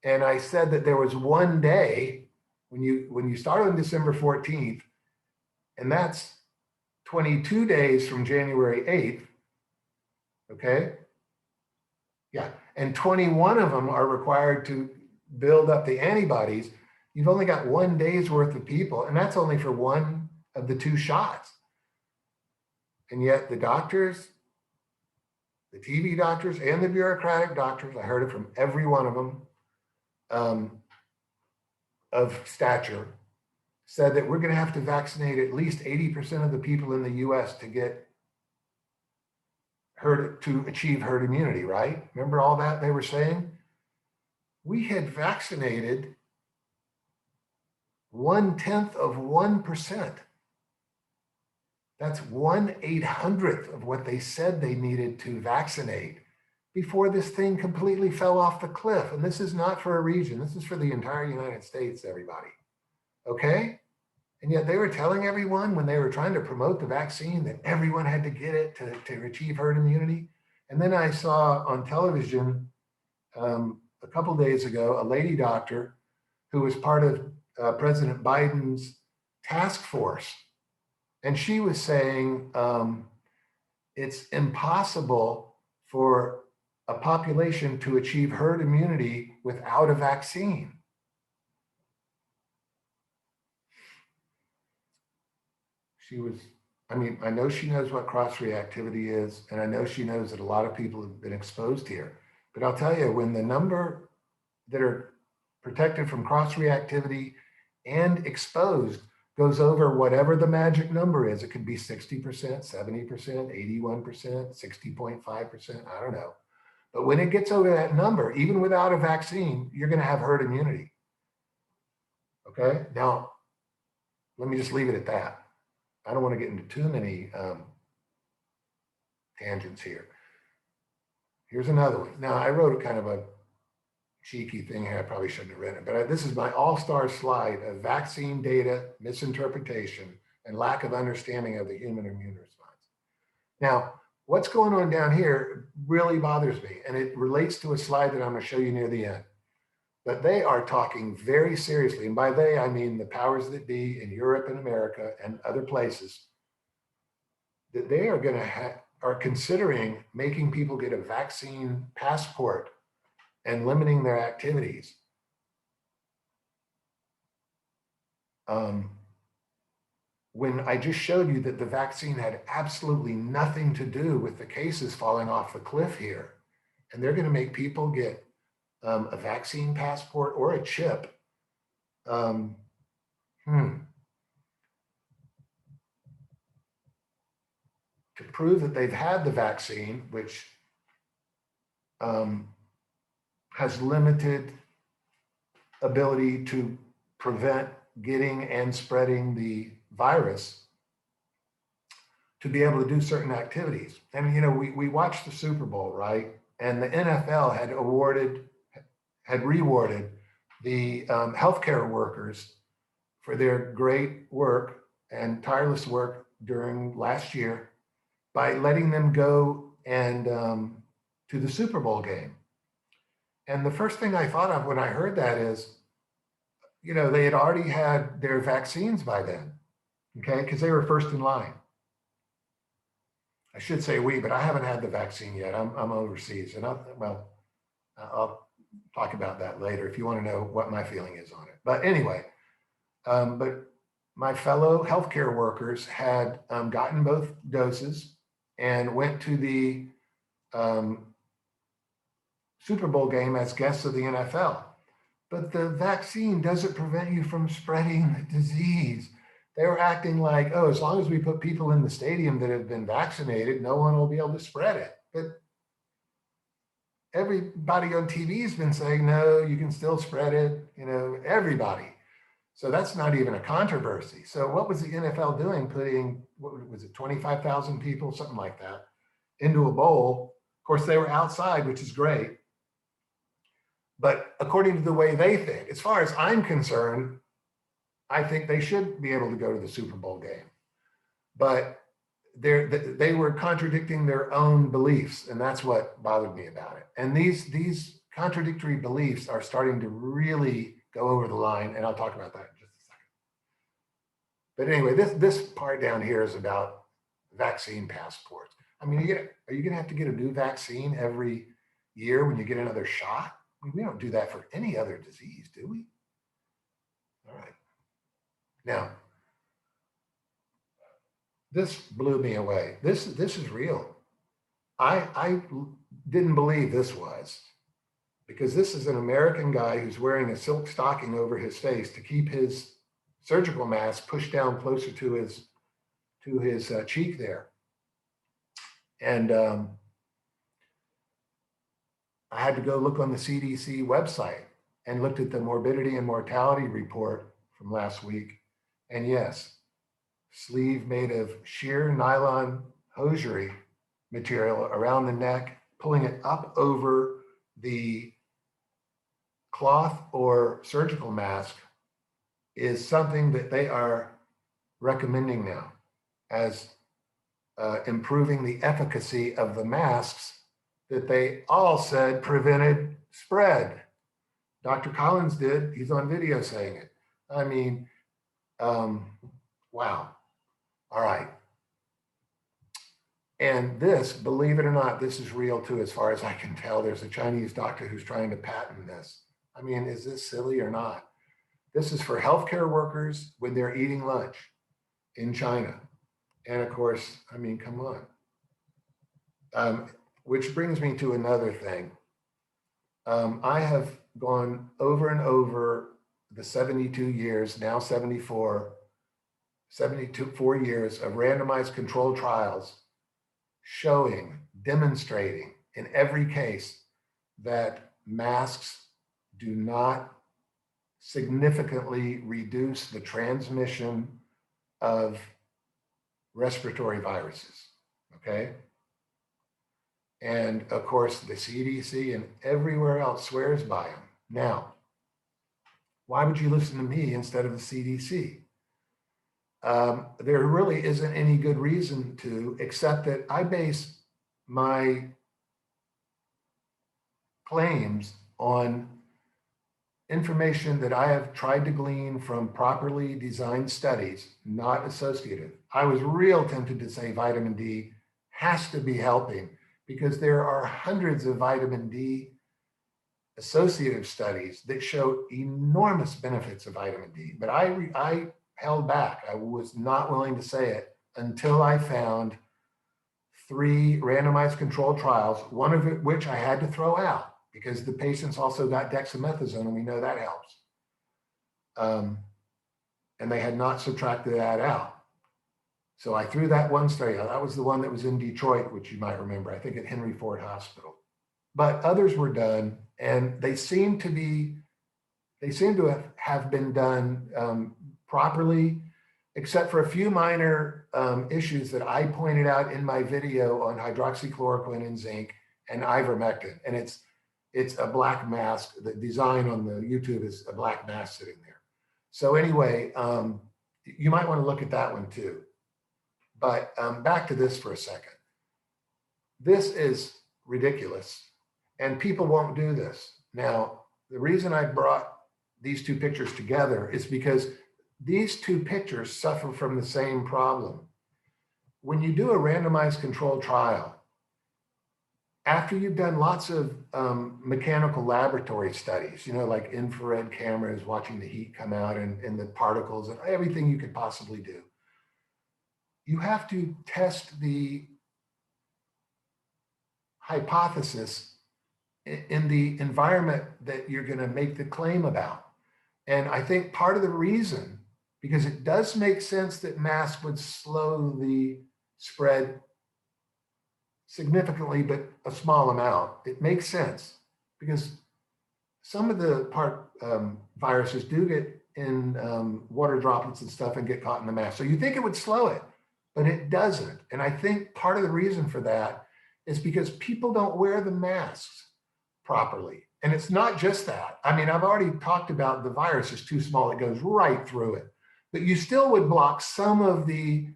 And I said that there was one day when you start on December 14th, and that's 22 days from January 8th, okay? Yeah, and 21 of them are required to build up the antibodies. You've only got 1 day's worth of people, and that's only for one of the 2 shots. And yet the doctors, the TV doctors and the bureaucratic doctors, I heard it from every one of them of stature, said that we're going to have to vaccinate at least 80% of the people in the US to get to achieve herd immunity, right? Remember all that they were saying? We had vaccinated 0.1%. That's 1/800th of what they said they needed to vaccinate before this thing completely fell off the cliff. And this is not for a region. This is for the entire United States, everybody. Okay? And yet they were telling everyone when they were trying to promote the vaccine that everyone had to get it to achieve herd immunity. And then I saw on television a couple days ago, a lady doctor who was part of President Biden's task force. And she was saying it's impossible for a population to achieve herd immunity without a vaccine. I mean, I know she knows what cross-reactivity is, and I know she knows that a lot of people have been exposed here. But I'll tell you, when the number that are protected from cross-reactivity and exposed goes over whatever the magic number is, it could be 60%, 70%, 81%, 60.5%, I don't know. But when it gets over that number, even without a vaccine, you're going to have herd immunity. Okay, now let me just leave it at that. I don't want to get into too many tangents here. Here's another one. Now, I wrote a kind of a cheeky thing here. I probably shouldn't have written it, but this is my all-star slide of vaccine data misinterpretation and lack of understanding of the human immune response. Now, what's going on down here really bothers me, and it relates to a slide that I'm going to show you near the end. But they are talking very seriously, and by they, I mean the powers that be in Europe and America and other places, that they are going to are considering making people get a vaccine passport and limiting their activities. When I just showed you that the vaccine had absolutely nothing to do with the cases falling off the cliff here, and they're going to make people get a vaccine passport or a chip. To prove that they've had the vaccine, which has limited ability to prevent getting and spreading the virus, to be able to do certain activities. And, you know, we watched the Super Bowl, right? And the NFL had rewarded the healthcare workers for their great work and tireless work during last year by letting them go and to the Super Bowl game. And the first thing I thought of when I heard that is, you know, they had already had their vaccines by then, okay, because they were first in line. I should say we, but I haven't had the vaccine yet. I'm overseas, and I'll talk about that later if you want to know what my feeling is on it. But anyway, but my fellow healthcare workers had gotten both doses and went to the Super Bowl game as guests of the NFL. But the vaccine doesn't prevent you from spreading the disease. They were acting like, oh, as long as we put people in the stadium that have been vaccinated, no one will be able to spread it. But everybody on TV has been saying, no, you can still spread it, you know, everybody. So that's not even a controversy. So what was the NFL doing, putting, what was it, 25,000 people, something like that, into a bowl? Of course, they were outside, which is great. But according to the way they think, as far as I'm concerned, I think they should be able to go to the Super Bowl game. But they were contradicting their own beliefs, and that's what bothered me about it. And these contradictory beliefs are starting to really go over the line, and I'll talk about that in just a second. But anyway, this part down here is about vaccine passports. I mean, are you going to have to get a new vaccine every year when you get another shot? I mean, we don't do that for any other disease, do we? All right. Now, this blew me away. This is real. I didn't believe this was, because this is an American guy who's wearing a silk stocking over his face to keep his surgical mask pushed down closer to his cheek there. And I had to go look on the CDC website and looked at the morbidity and mortality report from last week. And yes, sleeve made of sheer nylon hosiery material around the neck, pulling it up over the cloth or surgical mask is something that they are recommending now as improving the efficacy of the masks that they all said prevented spread. Dr. Collins did, he's on video saying it. I mean, wow. All right. And this, believe it or not, this is real too, as far as I can tell. There's a Chinese doctor who's trying to patent this. I mean, is this silly or not? This is for healthcare workers when they're eating lunch in China. And of course, I mean, come on. Which brings me to another thing. I have gone over and over the 72 years, now 74, 4 years of randomized controlled trials showing, demonstrating in every case that masks do not significantly reduce the transmission of respiratory viruses, okay? And of course, the CDC and everywhere else swears by them. Now, why would you listen to me instead of the CDC? There really isn't any good reason to, except that I base my claims on information that I have tried to glean from properly designed studies, not associative. I was real tempted to say vitamin D has to be helping because there are hundreds of vitamin D associative studies that show enormous benefits of vitamin D, but I held back. I was not willing to say it until I found 3 randomized controlled trials, one of which I had to throw out because the patients also got dexamethasone, and we know that helps. And they had not subtracted that out. So I threw that one study out. That was the one that was in Detroit, which you might remember, I think at Henry Ford Hospital. But others were done, and they seem to have been done properly, except for a few minor issues that I pointed out in my video on hydroxychloroquine and zinc and ivermectin. And it's a black mask. The design on the YouTube is a black mask sitting there. So anyway, you might want to look at that one too. But back to this for a second. This is ridiculous, and people won't do this. Now, the reason I brought these 2 pictures together is because these 2 pictures suffer from the same problem. When you do a randomized controlled trial, after you've done lots of mechanical laboratory studies, you know, like infrared cameras watching the heat come out and the particles and everything you could possibly do, you have to test the hypothesis in the environment that you're going to make the claim about. And I think part of the reason, because it does make sense that masks would slow the spread significantly, but a small amount. It makes sense because some of the viruses do get in water droplets and stuff and get caught in the mask. So you think it would slow it, but it doesn't. And I think part of the reason for that is because people don't wear the masks properly. And it's not just that. I mean, I've already talked about the virus is too small, it goes right through it. But you still would block some of the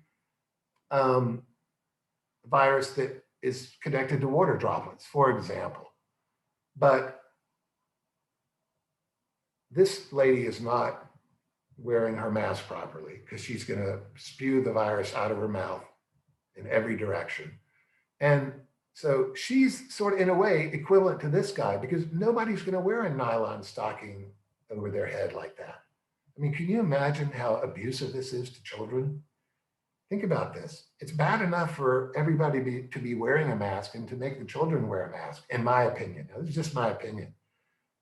virus that is connected to water droplets, for example. But this lady is not wearing her mask properly because she's going to spew the virus out of her mouth in every direction. And so she's sort of in a way equivalent to this guy because nobody's going to wear a nylon stocking over their head like that. I mean, can you imagine how abusive this is to children? Think about this. It's bad enough for everybody to be wearing a mask and to make the children wear a mask, in my opinion. Now, this is just my opinion.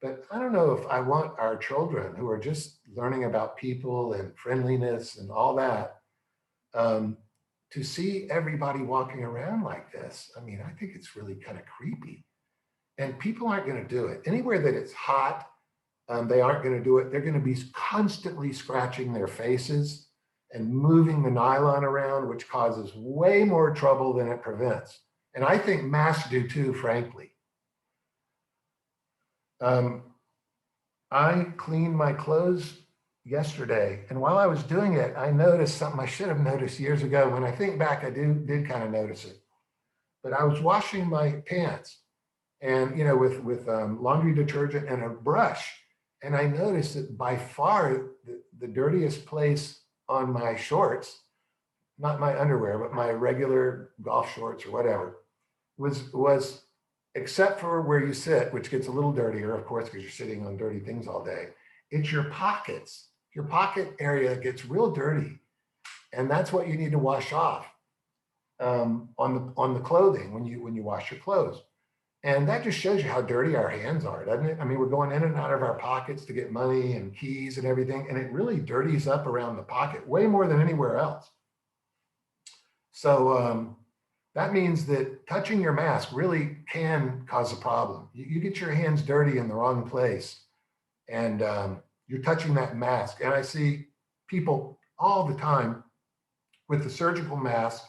But I don't know if I want our children who are just learning about people and friendliness and all that to see everybody walking around like this. I mean, I think it's really kind of creepy. And people aren't going to do it. Anywhere that it's hot, they aren't going to do it. They're going to be constantly scratching their faces and moving the nylon around, which causes way more trouble than it prevents. And I think masks do too, frankly. I cleaned my clothes yesterday, and while I was doing it, I noticed something I should have noticed years ago. When I think back, I did kind of notice it. But I was washing my pants, and you know, with laundry detergent and a brush, and I noticed that by far the dirtiest place on my shorts, not my underwear, but my regular golf shorts or whatever, was except for where you sit, which gets a little dirtier, of course, because you're sitting on dirty things all day. It's your pockets. Your pocket area gets real dirty. And that's what you need to wash off. on the clothing when you wash your clothes. And that just shows you how dirty our hands are, doesn't it? I mean, we're going in and out of our pockets to get money and keys and everything, and it really dirties up around the pocket way more than anywhere else. So that means that touching your mask really can cause a problem. You get your hands dirty in the wrong place, and you're touching that mask. And I see people all the time with the surgical mask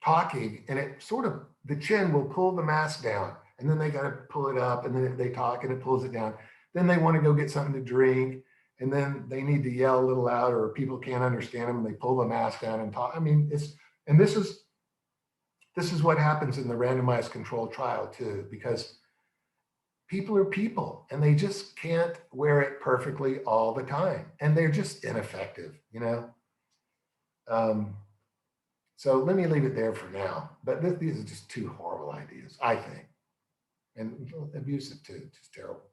talking, and it sort of, the chin will pull the mask down, and then they got to pull it up, and then they talk and it pulls it down. Then they want to go get something to drink, and then they need to yell a little louder, or people can't understand them, and they pull the mask down and talk. I mean, and this is what happens in the randomized controlled trial too, because people are people, and they just can't wear it perfectly all the time, and they're just ineffective, you know. So let me leave it there for now. But these are just two horrible ideas, I think, and abusive too, just terrible.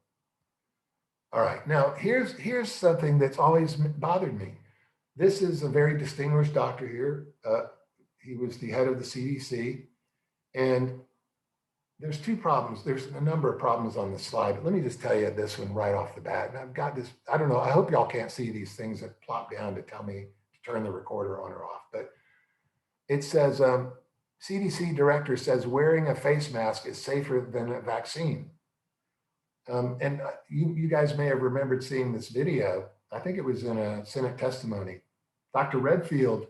All right, now here's something that's always bothered me. This is a very distinguished doctor here. He was the head of the CDC, and there's two problems. There's a number of problems on this slide, but let me just tell you this one right off the bat. And I've got this, I don't know, I hope y'all can't see these things that plop down to tell me to turn the recorder on or off, but it says, CDC director says wearing a face mask is safer than a vaccine. And you guys may have remembered seeing this video. I think it was in a Senate testimony. Dr. Redfield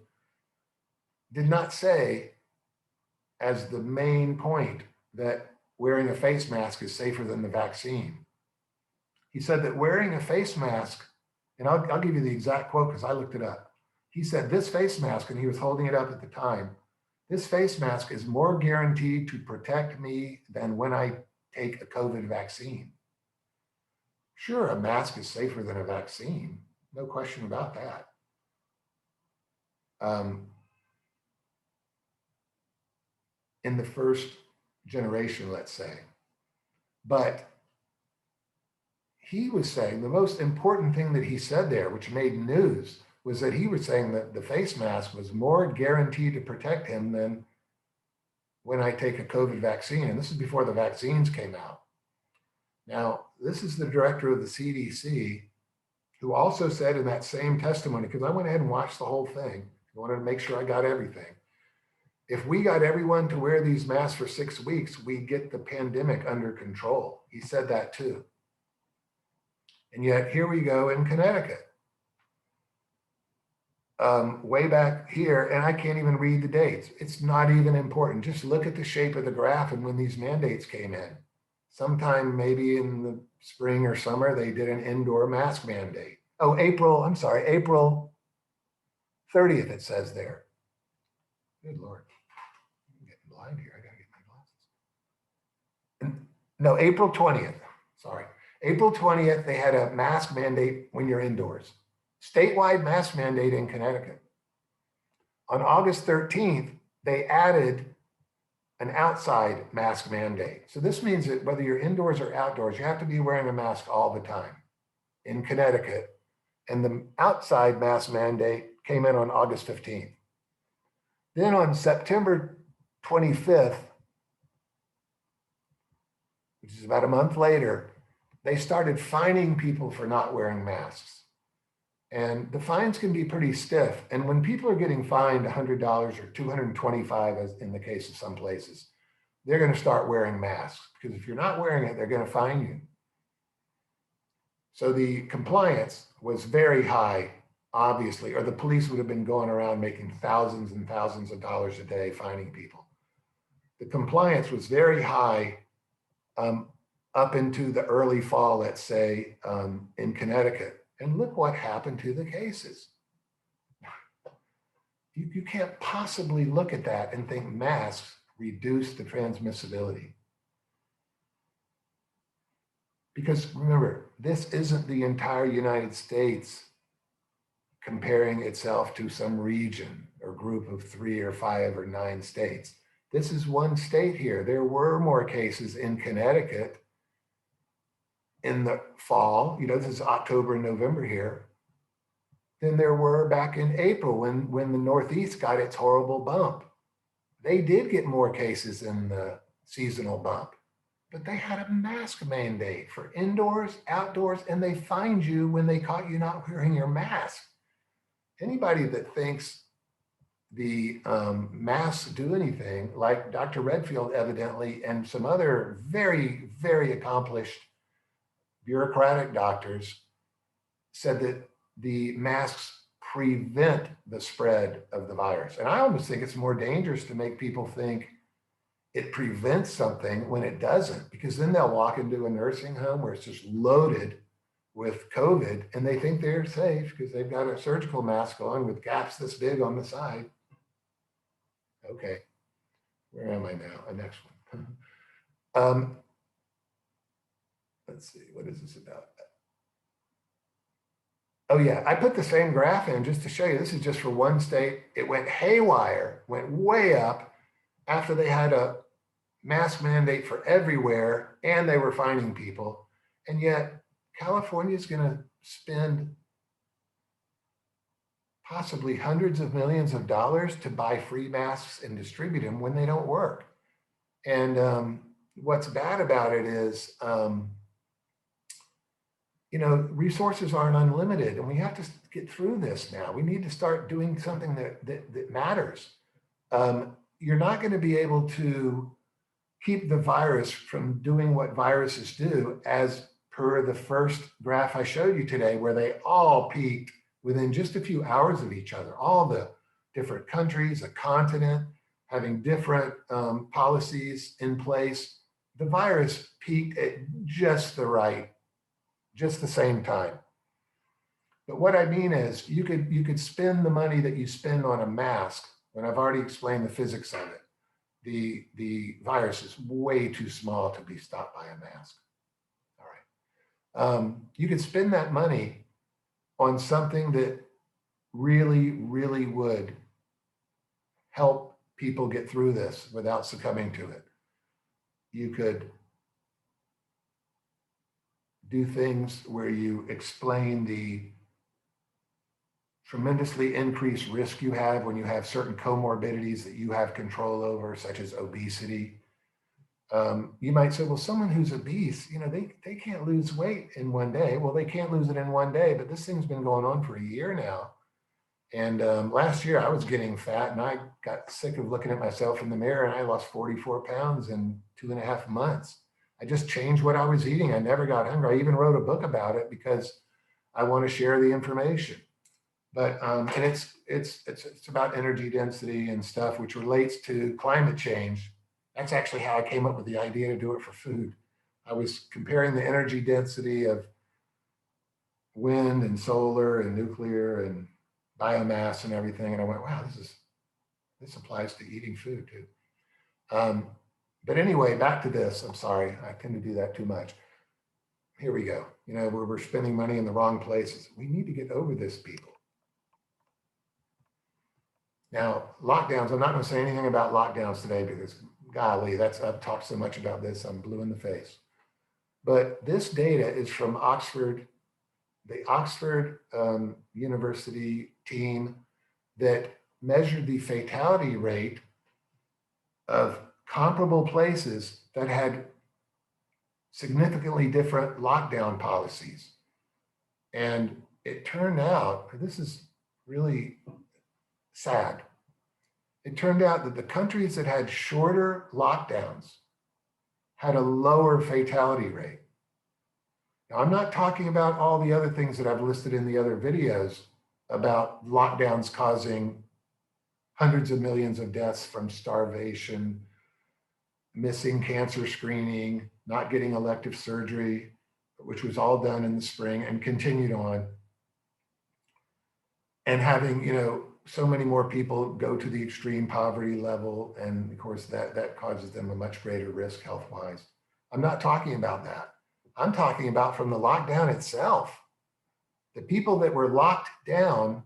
did not say as the main point that wearing a face mask is safer than the vaccine. He said that wearing a face mask, and I'll give you the exact quote because I looked it up. He said this face mask, and he was holding it up at the time, this face mask is more guaranteed to protect me than when I take a COVID vaccine. Sure, a mask is safer than a vaccine. No question about that. In the first generation, let's say. But he was saying the most important thing that he said there, which made news, was that he was saying that the face mask was more guaranteed to protect him than when I take a COVID vaccine. And this is before the vaccines came out. Now, this is the director of the CDC who also said in that same testimony, because I went ahead and watched the whole thing. I wanted to make sure I got everything. If we got everyone to wear these masks for 6 weeks, we'd get the pandemic under control. He said that too. And yet here we go in Connecticut. Way back here, and I can't even read the dates. It's not even important. Just look at the shape of the graph and when these mandates came in. Sometime maybe in the spring or summer, they did an indoor mask mandate. Oh, April 30th, it says there. Good Lord, I'm getting blind here. I gotta get my glasses. No, April 20th, sorry. April 20th, they had a mask mandate when you're indoors. Statewide mask mandate in Connecticut. On August 13th, they added an outside mask mandate. So this means that whether you're indoors or outdoors, you have to be wearing a mask all the time in Connecticut. And the outside mask mandate came in on August 15th. Then on September 25th, which is about a month later, they started fining people for not wearing masks. And the fines can be pretty stiff. And when people are getting fined $100 or $225, as in the case of some places, they're going to start wearing masks, because if you're not wearing it, they're going to fine you. So the compliance was very high, obviously, or the police would have been going around making thousands and thousands of dollars a day fining people. The compliance was very high up into the early fall, let's say, in Connecticut. And look what happened to the cases. You can't possibly look at that and think masks reduce the transmissibility. Because remember, this isn't the entire United States comparing itself to some region or group of 3 or 5 or 9 states. This is one state here. There were more cases in Connecticut in the fall, this is October and November here, than there were back in April when the Northeast got its horrible bump. they did get more cases in the seasonal bump, but they had a mask mandate for indoors, outdoors, and they fined you when they caught you not wearing your mask. Anybody that thinks the masks do anything, like Dr. Redfield evidently, and some other very, very accomplished bureaucratic doctors said that the masks prevent the spread of the virus. And I almost think it's more dangerous to make people think it prevents something when it doesn't, because then they'll walk into a nursing home where it's just loaded with COVID and they think they're safe because they've got a surgical mask on with gaps this big on the side. Okay, where am I now? The next one. Let's see, what is this about? Oh yeah, I put the same graph in just to show you. This is just for one state. It went haywire, went way up after they had a mask mandate for everywhere and they were fining people. And yet California is going to spend possibly hundreds of millions of dollars to buy free masks and distribute them when they don't work. And what's bad about it is, resources aren't unlimited, and we have to get through this now. We need to start doing something that matters. You're not going to be able to keep the virus from doing what viruses do, as per the first graph I showed you today, where they all peaked within just a few hours of each other. All the different countries, a continent, having different policies in place. The virus peaked at just the same time. But what I mean is you could spend the money that you spend on a mask, when I've already explained the physics of it. The virus is way too small to be stopped by a mask. All right. You could spend that money on something that really, really would help people get through this without succumbing to it. You could do things where you explain the tremendously increased risk you have when you have certain comorbidities that you have control over, such as obesity. You might say, well, someone who's obese, they can't lose weight in one day. Well, they can't lose it in one day, but this thing's been going on for a year now. And last year I was getting fat and I got sick of looking at myself in the mirror, and I lost 44 pounds in 2.5 months. I just changed what I was eating. I never got hungry. I even wrote a book about it because I want to share the information. But and it's about energy density and stuff, which relates to climate change. That's actually how I came up with the idea to do it for food. I was comparing the energy density of wind and solar and nuclear and biomass and everything, and I went, wow, this applies to eating food too. But anyway, back to this. I'm sorry, I tend to do that too much. Here we go. We're spending money in the wrong places. We need to get over this, people. Now, lockdowns, I'm not going to say anything about lockdowns today because, golly, I've talked so much about this, I'm blue in the face. But this data is from Oxford, the Oxford University team that measured the fatality rate of comparable places that had significantly different lockdown policies. And it turned out, this is really sad, it turned out that the countries that had shorter lockdowns had a lower fatality rate. Now, I'm not talking about all the other things that I've listed in the other videos about lockdowns causing hundreds of millions of deaths from starvation, missing cancer screening, not getting elective surgery, which was all done in the spring and continued on, and having, so many more people go to the extreme poverty level. And of course, that causes them a much greater risk health-wise. I'm not talking about that. I'm talking about from the lockdown itself. The people that were locked down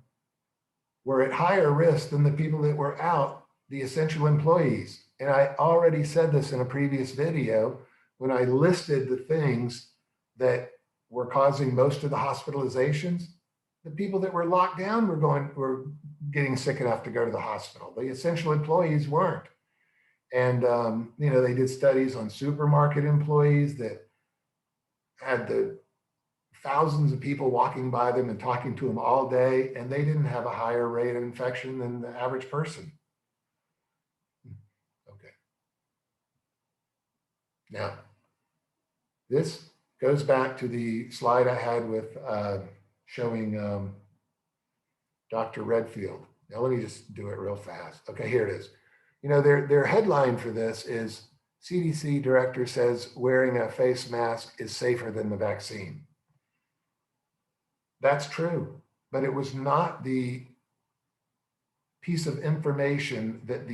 were at higher risk than the people that were out, the essential employees. And I already said this in a previous video when I listed the things that were causing most of the hospitalizations. The people that were locked down were getting sick enough to go to the hospital. The essential employees weren't. And, you know, they did studies on supermarket employees that had the thousands of people walking by them and talking to them all day, and they didn't have a higher rate of infection than the average person. Okay. Now, this goes back to the slide I had with showing Dr. Redfield. Now, let me just do it real fast. Okay, here it is. You know, their headline for this is CDC director says wearing a face mask is safer than the vaccine. That's true, but it was not the piece of information that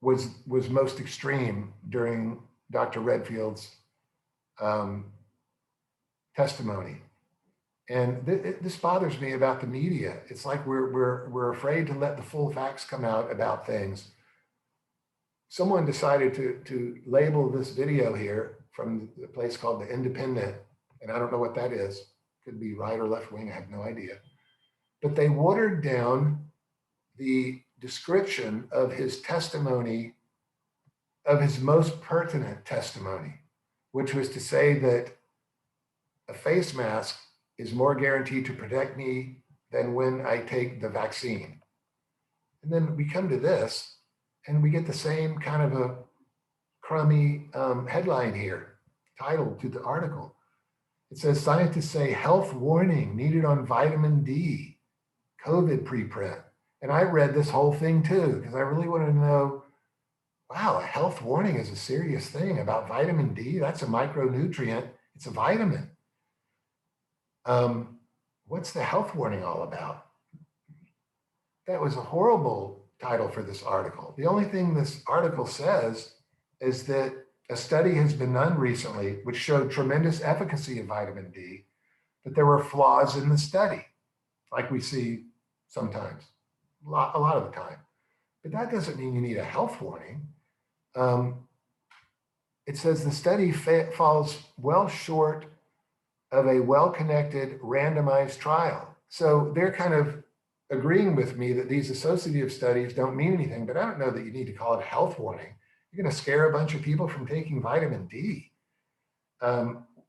was most extreme during Dr. Redfield's testimony. And this bothers me about the media. It's like we're afraid to let the full facts come out about things. Someone decided to label this video here from the place called The Independent, and I don't know what that is. Could be right or left wing, I have no idea. But they watered down the description of his testimony, of his most pertinent testimony, which was to say that a face mask is more guaranteed to protect me than when I take the vaccine. And then we come to this and we get the same kind of a crummy headline here, title to the article. It says, scientists say health warning needed on vitamin D, COVID preprint. And I read this whole thing too, because I really wanted to know, wow, a health warning is a serious thing about vitamin D. That's a micronutrient. It's a vitamin. What's the health warning all about? That was a horrible title for this article. The only thing this article says is that a study has been done recently which showed tremendous efficacy of vitamin D, but there were flaws in the study, like we see sometimes, a lot of the time. But that doesn't mean you need a health warning. It says the study falls well short of a well-connected randomized trial. So they're kind of agreeing with me that these associative studies don't mean anything, but I don't know that you need to call it a health warning. You're going to scare a bunch of people from taking vitamin D.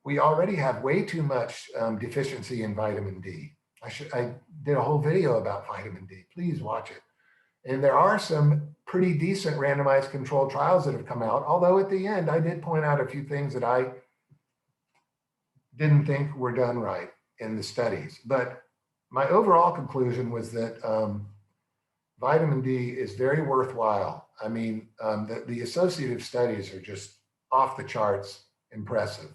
We already have way too much deficiency in vitamin D. I did a whole video about vitamin D. Please watch it. And there are some pretty decent randomized controlled trials that have come out, although at the end, I did point out a few things that I didn't think were done right in the studies. But my overall conclusion was that vitamin D is very worthwhile. I mean, the associative studies are just off the charts impressive.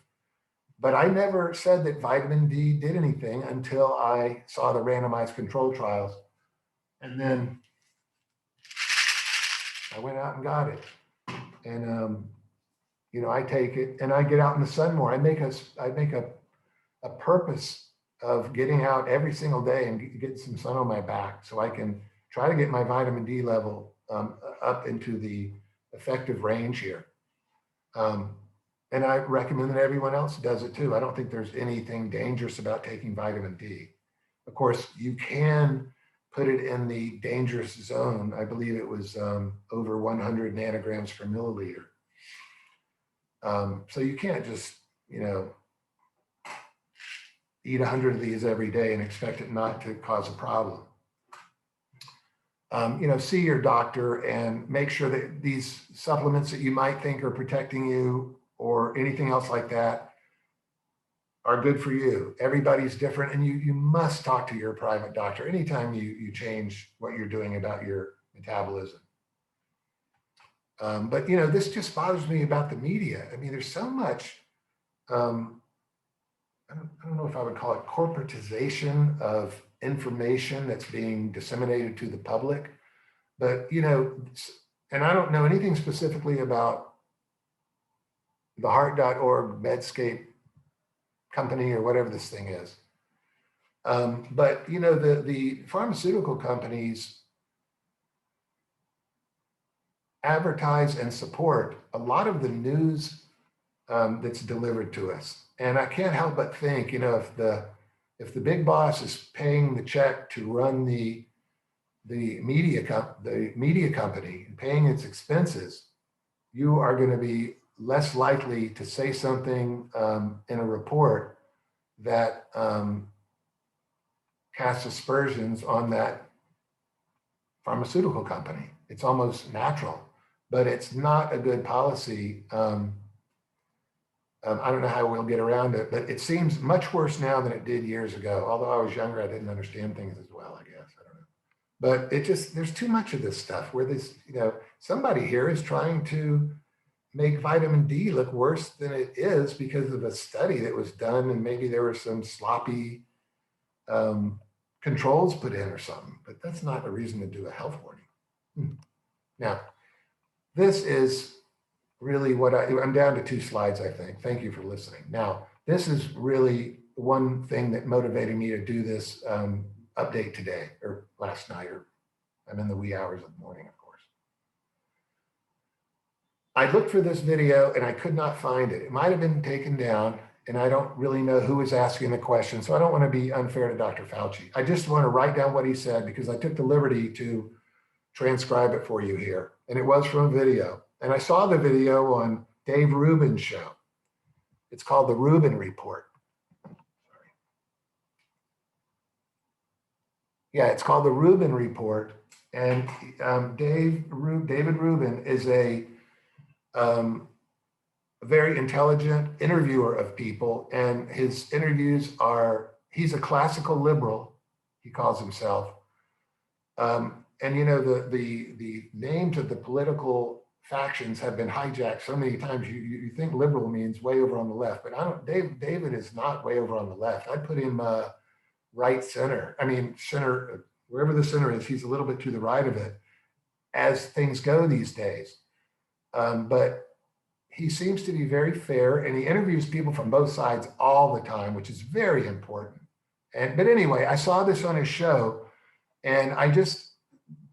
But I never said that vitamin D did anything until I saw the randomized control trials. And then I went out and got it. And, you know, I take it and I get out in the sun more. I make a purpose of getting out every single day and getting some sun on my back so I can try to get my vitamin D level up into the effective range here. And I recommend that everyone else does it too. I don't think there's anything dangerous about taking vitamin D. Of course, you can put it in the dangerous zone. I believe it was over 100 nanograms per milliliter. So you can't just, you know, eat 100 of these every day and expect it not to cause a problem. You know, see your doctor and make sure that these supplements that you might think are protecting you or anything else like that are good for you. Everybody's different, and you must talk to your private doctor anytime you change what you're doing about your metabolism. But, you know, this just bothers me about the media. I mean, there's so much, I don't know if I would call it corporatization of information that's being disseminated to the public, but, you know, and I don't know anything specifically about the heart.org Medscape company or whatever this thing is. But, you know, the pharmaceutical companies advertise and support a lot of the news that's delivered to us. And I can't help but think, you know, if the big boss is paying the check to run the the media company paying its expenses, you are going to be less likely to say something in a report that casts aspersions on that pharmaceutical company. It's almost natural, but it's not a good policy. I don't know how we'll get around it, but it seems much worse now than it did years ago. Although I was younger, I didn't understand things as well, I guess. I don't know. But it just, there's too much of this stuff where this, somebody here is trying to make vitamin D look worse than it is because of a study that was done, and maybe there were some sloppy controls put in or something, but that's not a reason to do a health warning. Now, this is really what I'm down to 2 slides, I think. Thank you for listening. Now, this is really one thing that motivated me to do this update today, or last night, or I'm in the wee hours of the morning, of course. I looked for this video and I could not find it. It might've been taken down, and I don't really know who was asking the question, so I don't want to be unfair to Dr. Fauci. I just want to write down what he said because I took the liberty to transcribe it for you here. And it was from a video. And I saw the video on Dave Rubin's show. It's called the Rubin Report. Sorry. Yeah, it's called the Rubin Report. And David Rubin is a very intelligent interviewer of people. And his interviews are, he's a classical liberal, he calls himself. And the names of the political factions have been hijacked so many times. You think liberal means way over on the left, but I don't. David is not way over on the left. I'd put him right center. I mean center, wherever the center is. He's a little bit to the right of it, as things go these days. But he seems to be very fair, and he interviews people from both sides all the time, which is very important. But anyway, I saw this on his show, and I just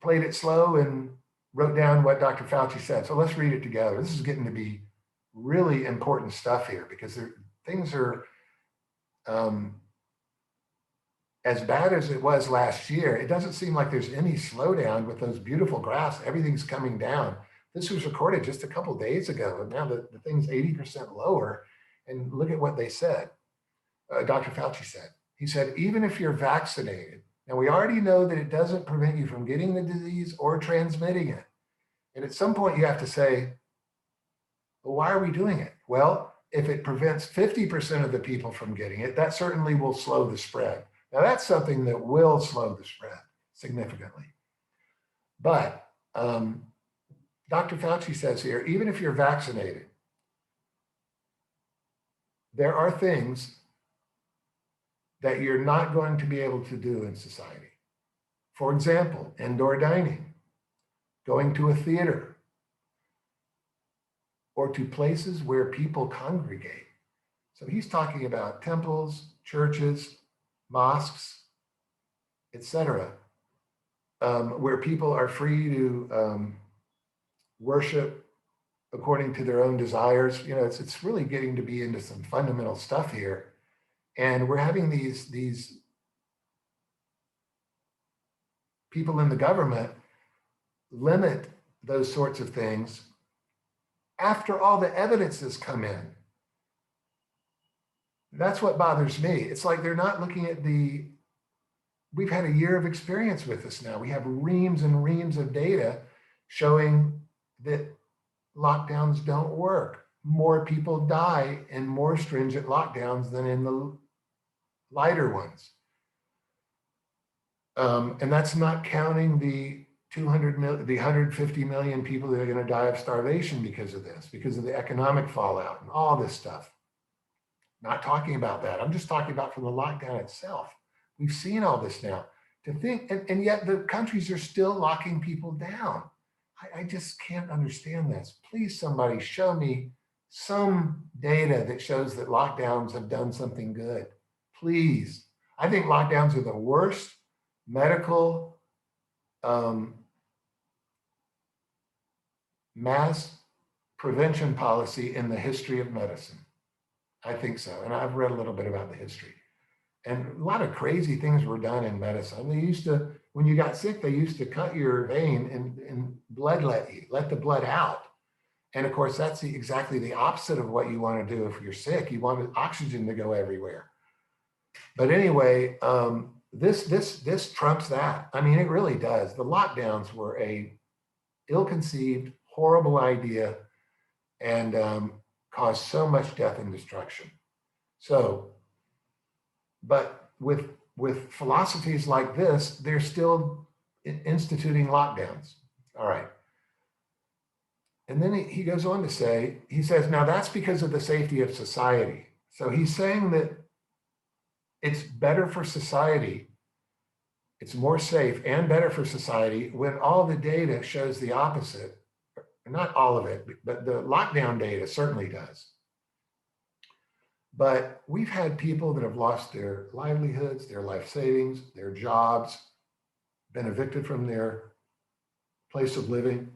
played it slow and wrote down what Dr. Fauci said. So let's read it together. This is getting to be really important stuff here, because things are as bad as it was last year. It doesn't seem like there's any slowdown with those beautiful graphs. Everything's coming down. This was recorded just a couple of days ago, and now the thing's 80% lower. And look at what they said. Dr. Fauci said. He said, even if you're vaccinated, now, we already know that it doesn't prevent you from getting the disease or transmitting it. And at some point you have to say, well, why are we doing it? Well, if it prevents 50% of the people from getting it, that certainly will slow the spread. Now, that's something that will slow the spread significantly. But Dr. Fauci says here, even if you're vaccinated, there are things that you're not going to be able to do in society. For example, indoor dining, going to a theater, or to places where people congregate. So he's talking about temples, churches, mosques, etc., where people are free to worship according to their own desires. It's really getting to be into some fundamental stuff here. And we're having these people in the government limit those sorts of things after all the evidence has come in. That's what bothers me. It's like they're not looking at we've had a year of experience with this now. We have reams and reams of data showing that lockdowns don't work. More people die in more stringent lockdowns than in the lighter ones. And that's not counting the 150 million people that are going to die of starvation because of this, because of the economic fallout and all this stuff. Not talking about that. I'm just talking about from the lockdown itself. We've seen all this now. To think, and yet the countries are still locking people down. I just can't understand this. Please, somebody show me some data that shows that lockdowns have done something good. Please. I think lockdowns are the worst medical mass prevention policy in the history of medicine. I think so. And I've read a little bit about the history. And a lot of crazy things were done in medicine. They used to, when you got sick, they used to cut your vein and let the blood out. And of course, that's exactly the opposite of what you want to do if you're sick. You want oxygen to go everywhere. But anyway, this trumps that. I mean, it really does. The lockdowns were a ill-conceived, horrible idea, and caused so much death and destruction. So, but with philosophies like this, they're still instituting lockdowns. All right. And then he goes on to say, he says, now that's because of the safety of society. So he's saying that it's better for society, it's more safe and better for society when all the data shows the opposite. Not all of it, but the lockdown data certainly does. But we've had people that have lost their livelihoods, their life savings, their jobs, been evicted from their place of living.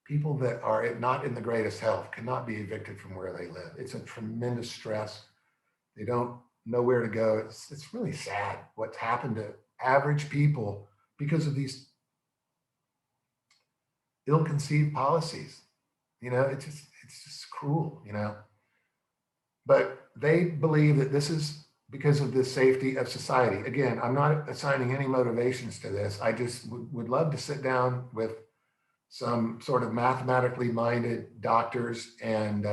People that are not in the greatest health cannot be evicted from where they live. It's a tremendous stress. They don't know where to go. It's really sad what's happened to average people because of these ill-conceived policies. You know, it's just cruel, you know. But they believe that this is because of the safety of society. Again, I'm not assigning any motivations to this. I just would love to sit down with some sort of mathematically minded doctors and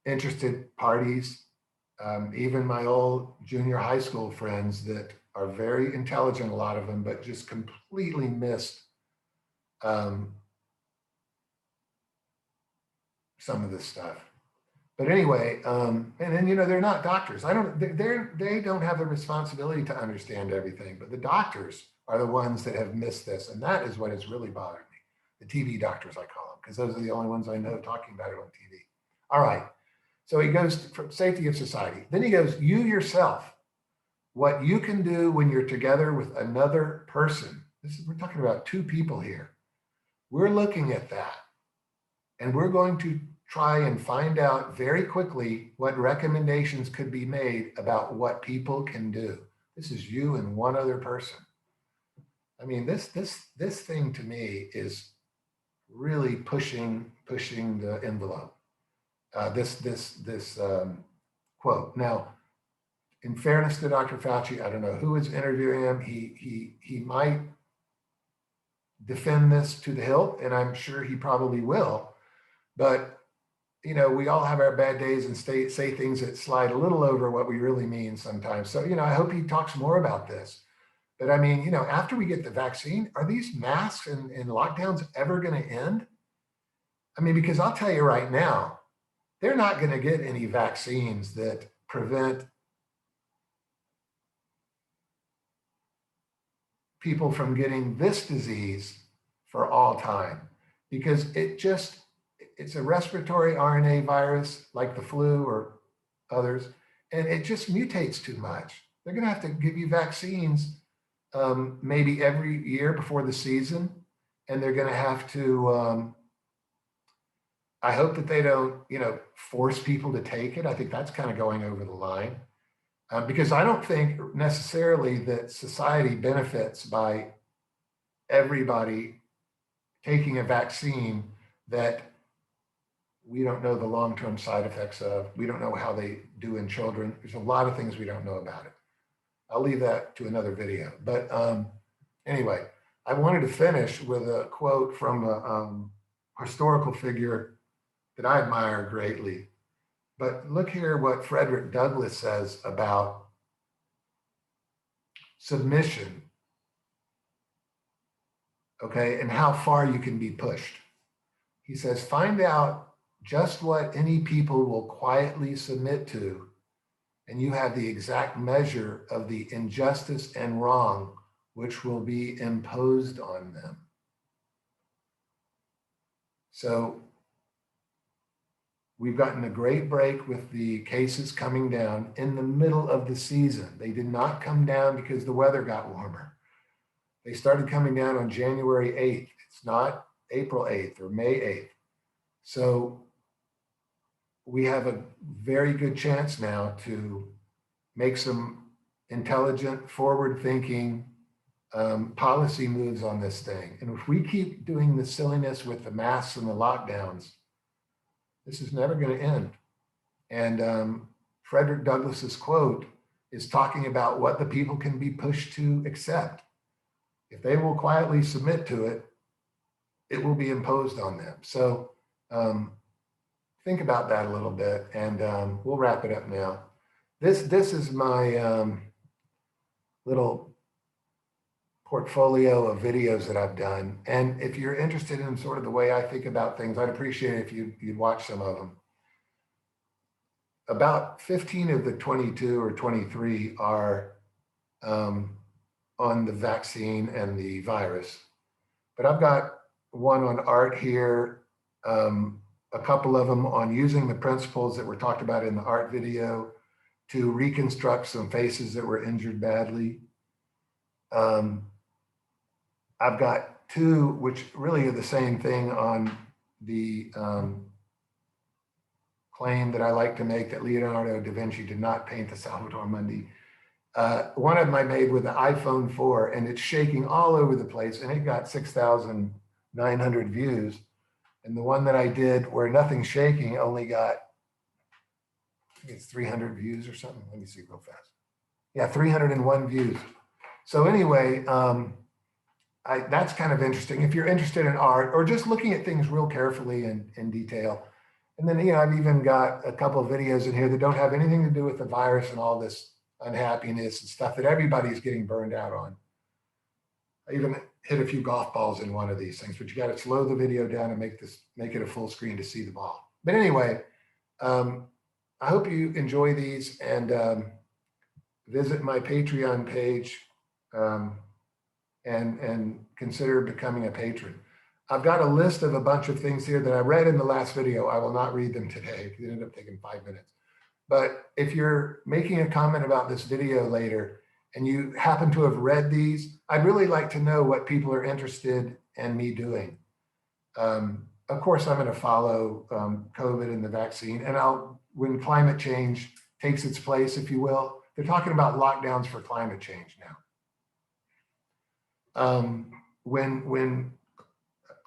interested parties, even my old junior high school friends that are very intelligent, a lot of them, but just completely missed some of this stuff. But anyway, and then, you know, they're not doctors. They don't have the responsibility to understand everything, but the doctors are the ones that have missed this. And that is what has really bothered me. The TV doctors, I call them, because those are the only ones I know talking about it on TV. All right. So he goes from safety of society. Then he goes, you yourself, what you can do when you're together with another person. We're talking about two people here. We're looking at that. And we're going to try and find out very quickly what recommendations could be made about what people can do. This is you and one other person. I mean, this thing to me is really pushing the envelope. This quote. Now, in fairness to Dr. Fauci, I don't know who is interviewing him. He might defend this to the hilt, and I'm sure he probably will. But you know, we all have our bad days and say things that slide a little over what we really mean sometimes. So, you know, I hope he talks more about this. But I mean, you know, after we get the vaccine, are these masks and lockdowns ever going to end? I mean, because I'll tell you right now, they're not going to get any vaccines that prevent people from getting this disease for all time, because it's a respiratory RNA virus like the flu or others, and it just mutates too much. They're going to have to give you vaccines maybe every year before the season, and they're going to have to, I hope that they don't, you know, force people to take it. I think that's kind of going over the line, because I don't think necessarily that society benefits by everybody taking a vaccine that we don't know the long-term side effects of. We don't know how they do in children. There's a lot of things we don't know about it. I'll leave that to another video. But anyway, I wanted to finish with a quote from a historical figure that I admire greatly. But look here what Frederick Douglass says about submission, okay, and how far you can be pushed. He says, find out just what any people will quietly submit to, and you have the exact measure of the injustice and wrong which will be imposed on them. So we've gotten a great break with the cases coming down in the middle of the season. They did not come down because the weather got warmer. They started coming down on January 8th. It's not April 8th or May 8th. So we have a very good chance now to make some intelligent, forward-thinking policy moves on this thing. And if we keep doing the silliness with the masks and the lockdowns, this is never going to end. And Frederick Douglass's quote is talking about what the people can be pushed to accept. If they will quietly submit to it, it will be imposed on them. So think about that a little bit, and we'll wrap it up now. This is my little portfolio of videos that I've done. And if you're interested in sort of the way I think about things, I'd appreciate it if you'd watch some of them. About 15 of the 22 or 23 are on the vaccine and the virus. But I've got one on art here, a couple of them on using the principles that were talked about in the art video to reconstruct some faces that were injured badly. I've got two, which really are the same thing, on the claim that I like to make that Leonardo da Vinci did not paint the Salvator Mundi. One of them I made with the iPhone 4, and it's shaking all over the place, and it got 6,900 views. And the one that I did where nothing's shaking only got, I think it's 300 views or something. Let me see real fast. Yeah, 301 views. So anyway, that's kind of interesting. If you're interested in art or just looking at things real carefully and in detail. And then, I've even got a couple of videos in here that don't have anything to do with the virus and all this unhappiness and stuff that everybody's getting burned out on. I even hit a few golf balls in one of these things, but you got to slow the video down and make it a full screen to see the ball. But anyway, I hope you enjoy these, and visit my Patreon page and consider becoming a patron. I've got a list of a bunch of things here that I read in the last video. I will not read them today. It ended up taking 5 minutes. But if you're making a comment about this video later and you happen to have read these, I'd really like to know what people are interested in me doing. Of course, I'm going to follow COVID and the vaccine, and when climate change takes its place, if you will, they're talking about lockdowns for climate change now. When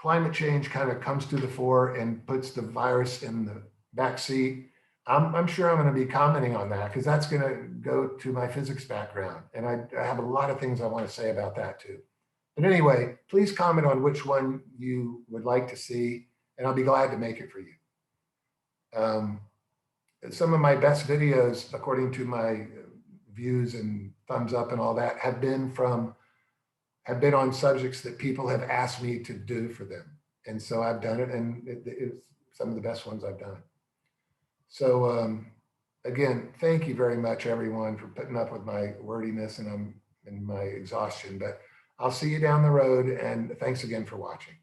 climate change kind of comes to the fore and puts the virus in the back seat, I'm sure I'm going to be commenting on that, because that's going to go to my physics background. And I have a lot of things I want to say about that too. But anyway, please comment on which one you would like to see, and I'll be glad to make it for you. Some of my best videos, according to my views and thumbs up and all that, have been on subjects that people have asked me to do for them. And so I've done it, and it's some of the best ones I've done. So again, thank you very much, everyone, for putting up with my wordiness and my exhaustion. But I'll see you down the road, and thanks again for watching.